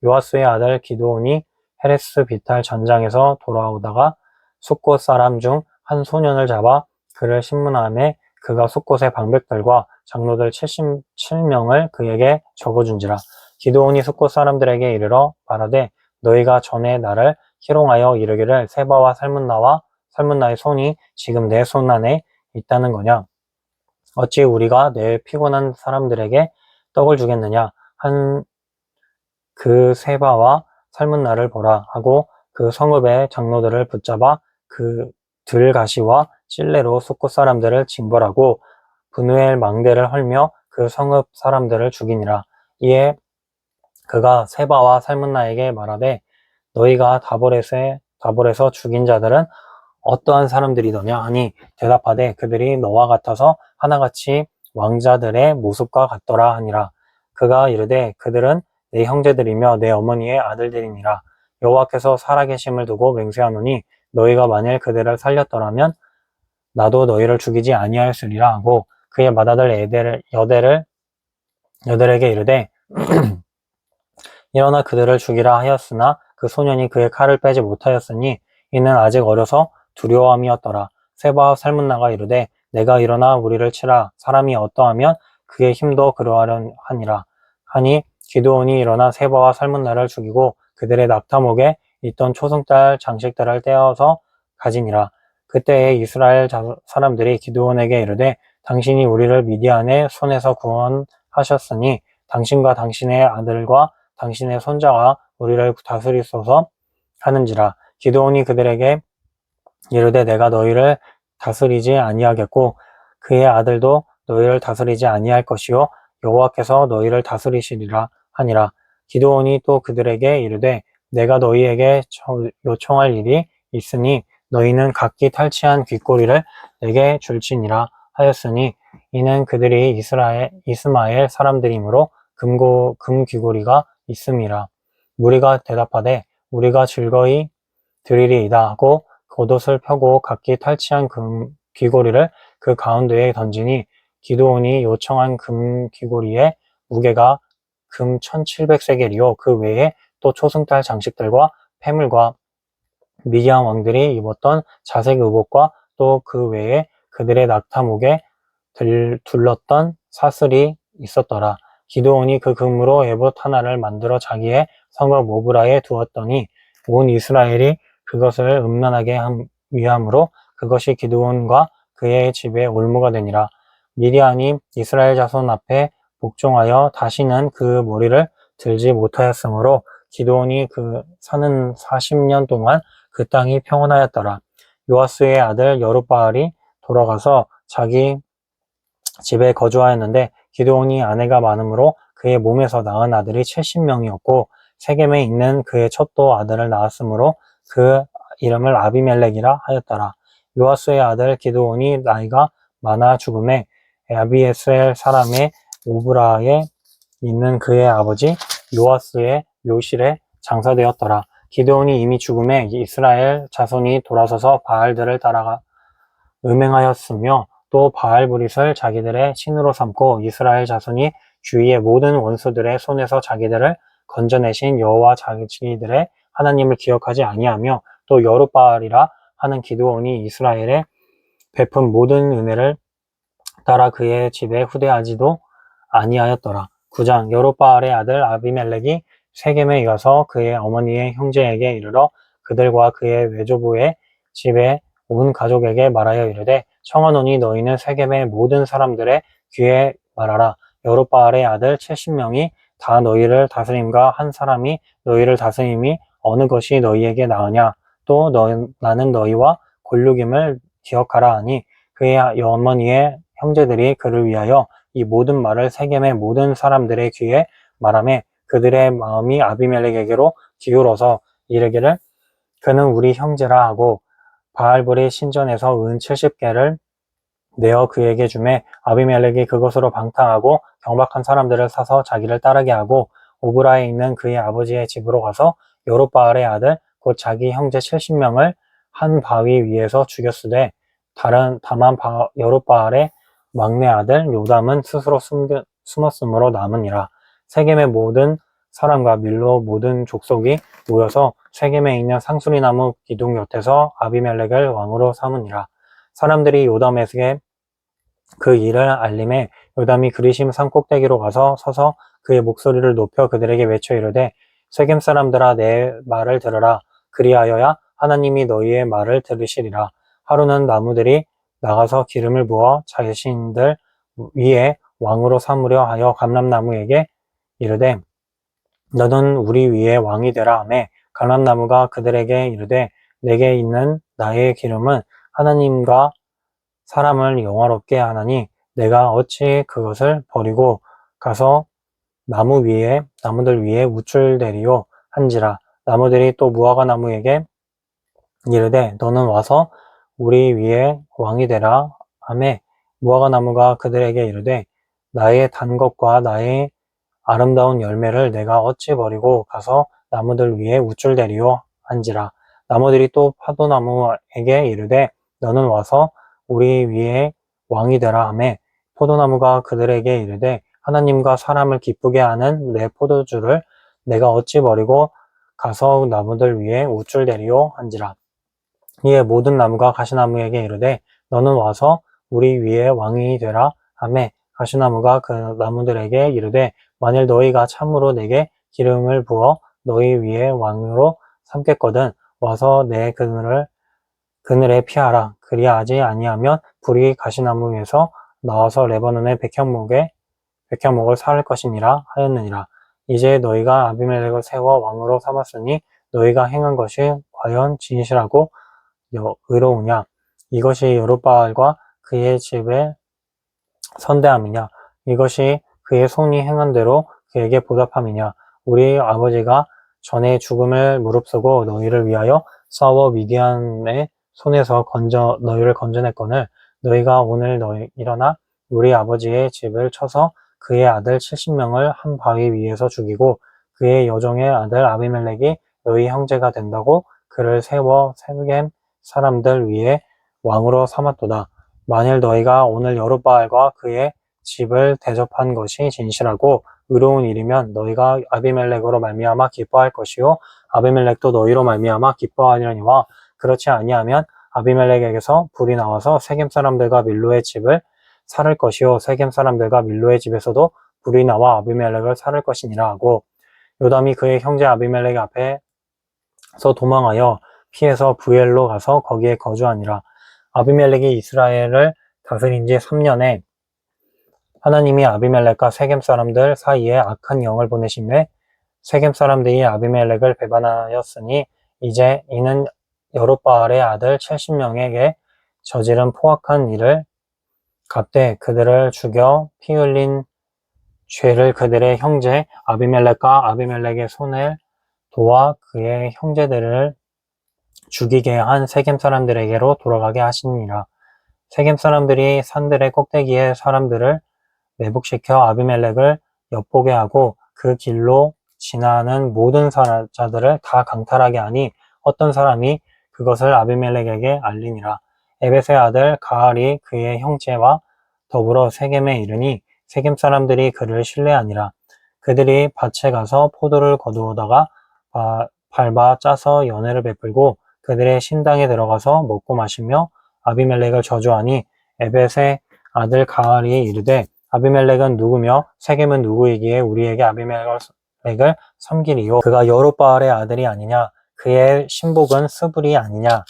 A: 요아스의 아들 기드온이 헤레스 비탈 전장에서 돌아오다가 숲곳 사람 중 한 소년을 잡아 그를 신문하매 그가 숲곳의 방백들과 장로들 77명을 그에게 적어준지라. 기드온이 숲곳 사람들에게 이르러 말하되 너희가 전에 나를 희롱하여 이르기를 세바와 살문나의 손이 지금 내 손 안에 있다는 거냐. 어찌 우리가 내 피곤한 사람들에게 떡을 주겠느냐? 한 그 세바와 삶은 나를 보라 하고 그 성읍의 장로들을 붙잡아 그 들가시와 찔레로 숫곳 사람들을 징벌하고 분우엘 망대를 헐며 그 성읍 사람들을 죽이니라. 이에 그가 세바와 살문나에게 말하되 너희가 다볼에서 죽인 자들은 어떠한 사람들이더냐 하니 대답하되 그들이 너와 같아서 하나같이 왕자들의 모습과 같더라 하니라. 그가 이르되 그들은 내 형제들이며 내 어머니의 아들들이니라. 여호와께서 살아계심을 두고 맹세하노니 너희가 만일 그들을 살렸더라면 나도 너희를 죽이지 아니하였으리라 하고 그의 맏아들 여델에게 이르되 일어나 그들을 죽이라 하였으나 그 소년이 그의 칼을 빼지 못하였으니 이는 아직 어려서 두려움이었더라. 세바와 살문나가 이르되 내가 일어나 우리를 치라. 사람이 어떠하면 그의 힘도 그러하려 하니라. 하니 기드온이 일어나 세바와 살문나를 죽이고 그들의 낙타목에 있던 초승달 장식들을 떼어서 가지니라. 그때에 이스라엘 사람들이 기드온에게 이르되 당신이 우리를 미디안의 손에서 구원하셨으니 당신과 당신의 아들과 당신의 손자가 우리를 다스리소서 하는지라. 기드온이 그들에게 이르되 내가 너희를 다스리지 아니하겠고 그의 아들도 너희를 다스리지 아니할 것이요 여호와께서 너희를 다스리시리라 하니라. 기드온이 또 그들에게 이르되 내가 너희에게 요청할 일이 있으니 너희는 각기 탈취한 귓고리를 내게 줄지니라 하였으니 이는 그들이 이스마엘 사람들이므로 금 귀고리가 있음이라. 무리가 대답하되 우리가 즐거이 드리리이다 하고 겉옷을 펴고 각기 탈취한 금 귀고리를 그 가운데에 던지니 기드온이 요청한 금 귀고리의 무게가 금 1700세겔이요 그 외에 또 초승달 장식들과 폐물과 미디안 왕들이 입었던 자색 의복과 또 그 외에 그들의 낙타목에 둘렀던 사슬이 있었더라. 기드온이 그 금으로 에봇 하나를 만들어 자기의 성읍 오브라에 두었더니 온 이스라엘이 그것을 음란하게 위함으로 그것이 기드온과 그의 집에 올무가 되니라. 미디안이 이스라엘 자손 앞에 복종하여 다시는 그 머리를 들지 못하였으므로 기드온이 그 사는 40년 동안 그 땅이 평온하였더라. 요아스의 아들 여룻바알이 돌아가서 자기 집에 거주하였는데 기드온이 아내가 많으므로 그의 몸에서 낳은 아들이 70명이었고 세겜에 있는 그의 첩도 아들을 낳았으므로 그 이름을 아비멜렉이라 하였더라. 요아스의 아들 기드온이 나이가 많아 죽음에 아비에스엘 사람의 오브라에 있는 그의 아버지 요아스의 묘실에 장사되었더라. 기드온이 이미 죽음에 이스라엘 자손이 돌아서서 바알들을 따라가 음행하였으며 또 바알브릿을 자기들의 신으로 삼고 이스라엘 자손이 주위의 모든 원수들의 손에서 자기들을 건져내신 여호와 자기들의 하나님을 기억하지 아니하며 또 여룻바알이라 하는 기드온이 이스라엘에 베푼 모든 은혜를 따라 그의 집에 후대하지도 아니하였더라. 9장 여룻바알의 아들 아비멜렉이 세겜에 이어서 그의 어머니의 형제에게 이르러 그들과 그의 외조부의 집에 온 가족에게 말하여 이르되 청하노니 너희는 세겜의 모든 사람들의 귀에 말하라. 여룻바알의 아들 70명이 다 너희를 다스림과 한 사람이 너희를 다스림이 어느 것이 너희에게 나으냐. 또 나는 너희와 골육임을 기억하라 하니 그의 어머니의 형제들이 그를 위하여 이 모든 말을 세겜의 모든 사람들의 귀에 말하매 그들의 마음이 아비멜렉에게로 기울어서 이르기를 그는 우리 형제라 하고 바알불의 신전에서 은 70개를 내어 그에게 주매 아비멜렉이 그것으로 방탕하고 경박한 사람들을 사서 자기를 따르게 하고 오브라에 있는 그의 아버지의 집으로 가서 여룻바알의 아들 곧 자기 형제 70명을 한 바위 위에서 죽였으되 다만 여룻바알의 막내 아들 요담은 스스로 숨었으므로 남으니라. 세겜의 모든 사람과 밀로 모든 족속이 모여서 세겜에 있는 상수리나무 기둥 곁에서 아비멜렉을 왕으로 삼으니라. 사람들이 요담에게 그 일을 알림에 요담이 그리심 산 꼭대기로 가서 서서 그의 목소리를 높여 그들에게 외쳐 이르되 세겜 사람들아 내 말을 들으라. 그리하여야 하나님이 너희의 말을 들으시리라. 하루는 나무들이 나가서 기름을 부어 자신들 위에 왕으로 삼으려 하여 감람나무에게 이르되 너는 우리 위에 왕이 되라 하매 감람나무가 그들에게 이르되 내게 있는 나의 기름은 하나님과 사람을 영화롭게 하나니 내가 어찌 그것을 버리고 가서 나무들 위에 우쭐대리요 한지라. 나무들이 또 무화과 나무에게 이르되 너는 와서 우리 위에 왕이 되라 하매 무화과 나무가 그들에게 이르되 나의 단 것과 나의 아름다운 열매를 내가 어찌 버리고 가서 나무들 위에 우쭐대리요 한지라. 나무들이 또 포도나무에게 이르되 너는 와서 우리 위에 왕이 되라 하매 포도나무가 그들에게 이르되 하나님과 사람을 기쁘게 하는 내 포도주를 내가 어찌 버리고 가서 나무들 위에 우쭐대리요 한지라. 이에 모든 나무가 가시나무에게 이르되 너는 와서 우리 위에 왕이 되라 하매 가시나무가 그 나무들에게 이르되 만일 너희가 참으로 내게 기름을 부어 너희 위에 왕으로 삼겠거든 와서 내 그늘에 피하라. 그리하지 아니하면 불이 가시나무에서 나와서 레바논의 백향목을 살 것이니라 하였느니라. 이제 너희가 아비멜렉을 세워 왕으로 삼았으니 너희가 행한 것이 과연 진실하고 의로우냐? 이것이 여룻바알과 그의 집의 선대함이냐? 이것이 그의 손이 행한 대로 그에게 보답함이냐? 우리 아버지가 전에 죽음을 무릅쓰고 너희를 위하여 싸워 미디안의 손에서 너희를 건져냈거늘 너희가 오늘 일어나 우리 아버지의 집을 쳐서 그의 아들 70명을 한 바위 위에서 죽이고 그의 여종의 아들 아비멜렉이 너희 형제가 된다고 그를 세워 세겜 사람들 위에 왕으로 삼았도다. 만일 너희가 오늘 여룻바알과 그의 집을 대접한 것이 진실하고 의로운 일이면 너희가 아비멜렉으로 말미암아 기뻐할 것이요 아비멜렉도 너희로 말미암아 기뻐하리니와 그렇지 아니하면 아비멜렉에게서 불이 나와서 세겜 사람들과 밀로의 집을 살을 것이요 세겜 사람들과 밀로의 집에서도 불이 나와 아비멜렉을 살을 것이니라 하고 요담이 그의 형제 아비멜렉 앞에서 도망하여 피해서 부엘로 가서 거기에 거주하니라. 아비멜렉이 이스라엘을 다스린 지 3년에 하나님이 아비멜렉과 세겜 사람들 사이에 악한 영을 보내심에 세겜 사람들이 아비멜렉을 배반하였으니 이제 이는 여룻바알의 아들 70명에게 저지른 포악한 일을 갚되 그들을 죽여 피 흘린 죄를 그들의 형제 아비멜렉과 아비멜렉의 손을 도와 그의 형제들을 죽이게 한 세겜 사람들에게로 돌아가게 하시니라. 세겜 사람들이 산들의 꼭대기에 사람들을 매복시켜 아비멜렉을 엿보게 하고 그 길로 지나는 모든 자들을 다 강탈하게 하니 어떤 사람이 그것을 아비멜렉에게 알리니라. 에벳의 아들 가알이 그의 형제와 더불어 세겜에 이르니 세겜 사람들이 그를 신뢰하니라. 그들이 밭에 가서 포도를 거두어다가 밟아 짜서 연회를 베풀고 그들의 신당에 들어가서 먹고 마시며 아비멜렉을 저주하니 에벳의 아들 가알이 이르되 아비멜렉은 누구며 세겜은 누구이기에 우리에게 아비멜렉을 섬기리요. 그가 여룻바알의 아들이 아니냐? 그의 신복은 스불이 아니냐?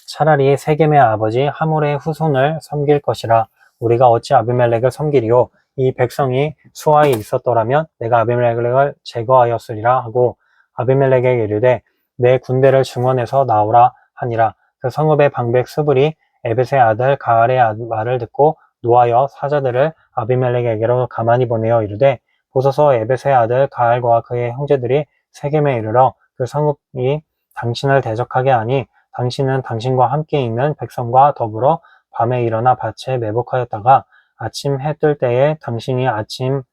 A: 차라리 세겜의 아버지 하몰의 후손을 섬길 것이라. 우리가 어찌 아비멜렉을 섬기리요? 이 백성이 수하에 있었더라면 내가 아비멜렉을 제거하였으리라 하고 아비멜렉에게 이르되 내 군대를 증원해서 나오라 하니라. 그 성읍의 방백 스불이 에벳의 아들 가알의 말을 듣고 노하여 사자들을 아비멜렉에게로 가만히 보내어 이르되 보소서 에벳의 아들 가알과 그의 형제들이 세겜에 이르러 그 성읍이 당신을 대적하게 하니 당신은 당신과 함께 있는 백성과 더불어 밤에 일어나 밭에 매복하였다가 아침 해 뜰 때에 당신이 아침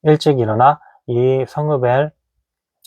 A: 일찍 일어나 이 성읍을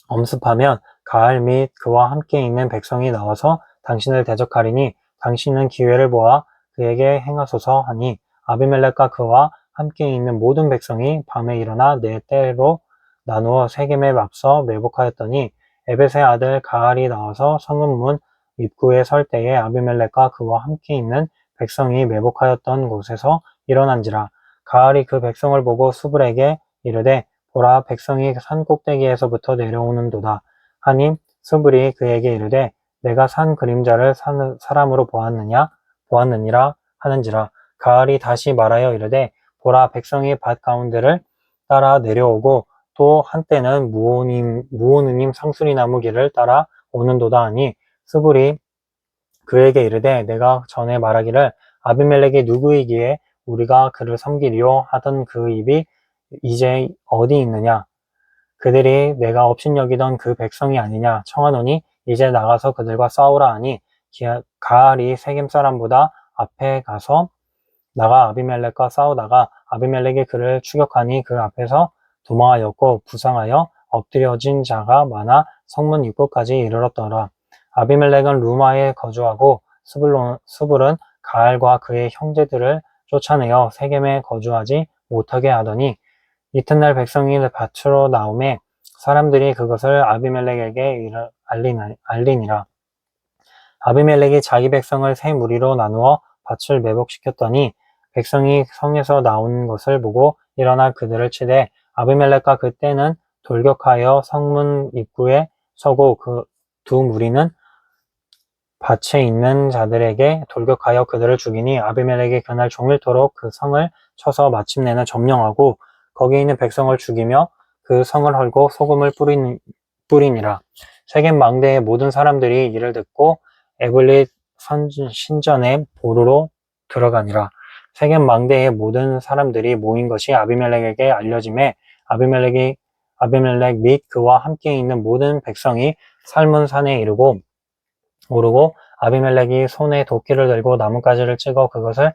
A: 엄습하면 가알 및 그와 함께 있는 백성이 나와서 당신을 대적하리니 당신은 기회를 보아 그에게 행하소서 하니 아비멜렉과 그와 함께 있는 모든 백성이 밤에 일어나 네 때로 나누어 세겜에 맞서 매복하였더니 에벳의 아들 가알이 나와서 성읍 문 입구에 설 때에 아비멜렉과 그와 함께 있는 백성이 매복하였던 곳에서 일어난지라. 가알이 그 백성을 보고 수불에게 이르되 보라 백성이 산 꼭대기에서부터 내려오는도다 하니 수불이 그에게 이르되 내가 산 그림자를 사람으로 보았느니라 하는지라. 가알이 다시 말하여 이르되 보라, 백성이 밭 가운데를 따라 내려오고 또 한때는 무오느님 상수리나무 길을 따라 오는도다 하니 스불이 그에게 이르되 내가 전에 말하기를 아비멜렉이 누구이기에 우리가 그를 섬기리요 하던 그 입이 이제 어디 있느냐? 그들이 내가 업신여기던 그 백성이 아니냐 청하노니 이제 나가서 그들과 싸우라 하니 가알이 세겜 사람보다 앞에 가서 나가 아비멜렉과 싸우다가 아비멜렉이 그를 추격하니 그 앞에서 도망하였고 부상하여 엎드려진 자가 많아 성문 입구까지 이르렀더라. 아비멜렉은 루마에 거주하고 스불은 가알과 그의 형제들을 쫓아내어 세겜에 거주하지 못하게 하더니 이튿날 백성이 밭으로 나오매 사람들이 그것을 아비멜렉에게 알리니라. 아비멜렉이 자기 백성을 세 무리로 나누어 밭을 매복시켰더니 백성이 성에서 나온 것을 보고 일어나 그들을 치되 아비멜렉과 그때는 돌격하여 성문 입구에 서고 그 두 무리는 밭에 있는 자들에게 돌격하여 그들을 죽이니 아비멜렉이 그날 종일토록 그 성을 쳐서 마침내는 점령하고 거기 있는 백성을 죽이며 그 성을 헐고 소금을 뿌리니라. 세겜 망대의 모든 사람들이 이를 듣고 에블릿 신전에 보루로 들어가니라. 세겜 망대의 모든 사람들이 모인 것이 아비멜렉에게 알려짐에 아비멜렉 및 그와 함께 있는 모든 백성이 살문 산에 오르고 아비멜렉이 손에 도끼를 들고 나뭇가지를 찍어 그것을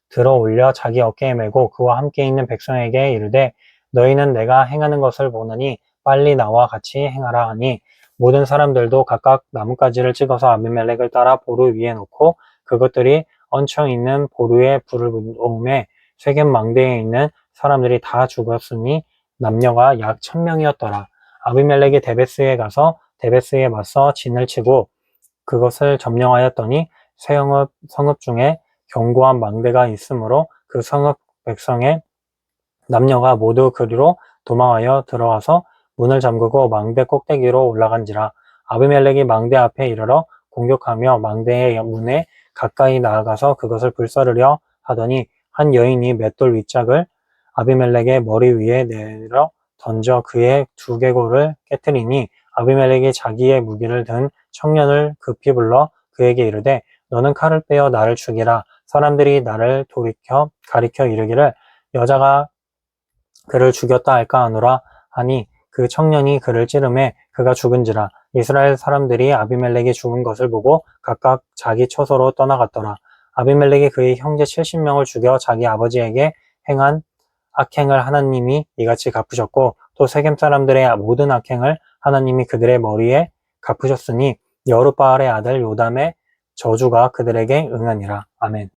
A: 들어 올려 자기 어깨에 메고 그와 함께 있는 백성에게 이르되 너희는 내가 행하는 것을 보느니 빨리 나와 같이 행하라 하니 모든 사람들도 각각 나뭇가지를 찍어서 아비멜렉을 따라 보루 위에 놓고 그것들이 얹혀 있는 보루에 불을 놓음에 세겜 망대에 있는 사람들이 다 죽었으니 남녀가 약 1000명이었더라. 아비멜렉이 데베스에 가서 데베스에 맞서 진을 치고 그것을 점령하였더니 성읍 중에 견고한 망대가 있으므로 그 성읍 백성의 남녀가 모두 그리로 도망하여 들어와서 문을 잠그고 망대 꼭대기로 올라간지라. 아비멜렉이 망대 앞에 이르러 공격하며 망대의 문에 가까이 나아가서 그것을 불사르려 하더니 한 여인이 맷돌 윗짝을 아비멜렉의 머리 위에 내려 던져 그의 두개골을 깨뜨리니 아비멜렉이 자기의 무기를 든 청년을 급히 불러 그에게 이르되 너는 칼을 빼어 나를 죽이라. 사람들이 나를 가리켜 이르기를 여자가 그를 죽였다 할까 하노라 하니 그 청년이 그를 찌르매 그가 죽은지라. 이스라엘 사람들이 아비멜렉이 죽은 것을 보고 각각 자기 처소로 떠나갔더라. 아비멜렉이 그의 형제 70명을 죽여 자기 아버지에게 행한 악행을 하나님이 이같이 갚으셨고 또 세겜 사람들의 모든 악행을 하나님이 그들의 머리에 갚으셨으니 여룻바알의 아들 요담의 저주가 그들에게 응하니라. 아멘.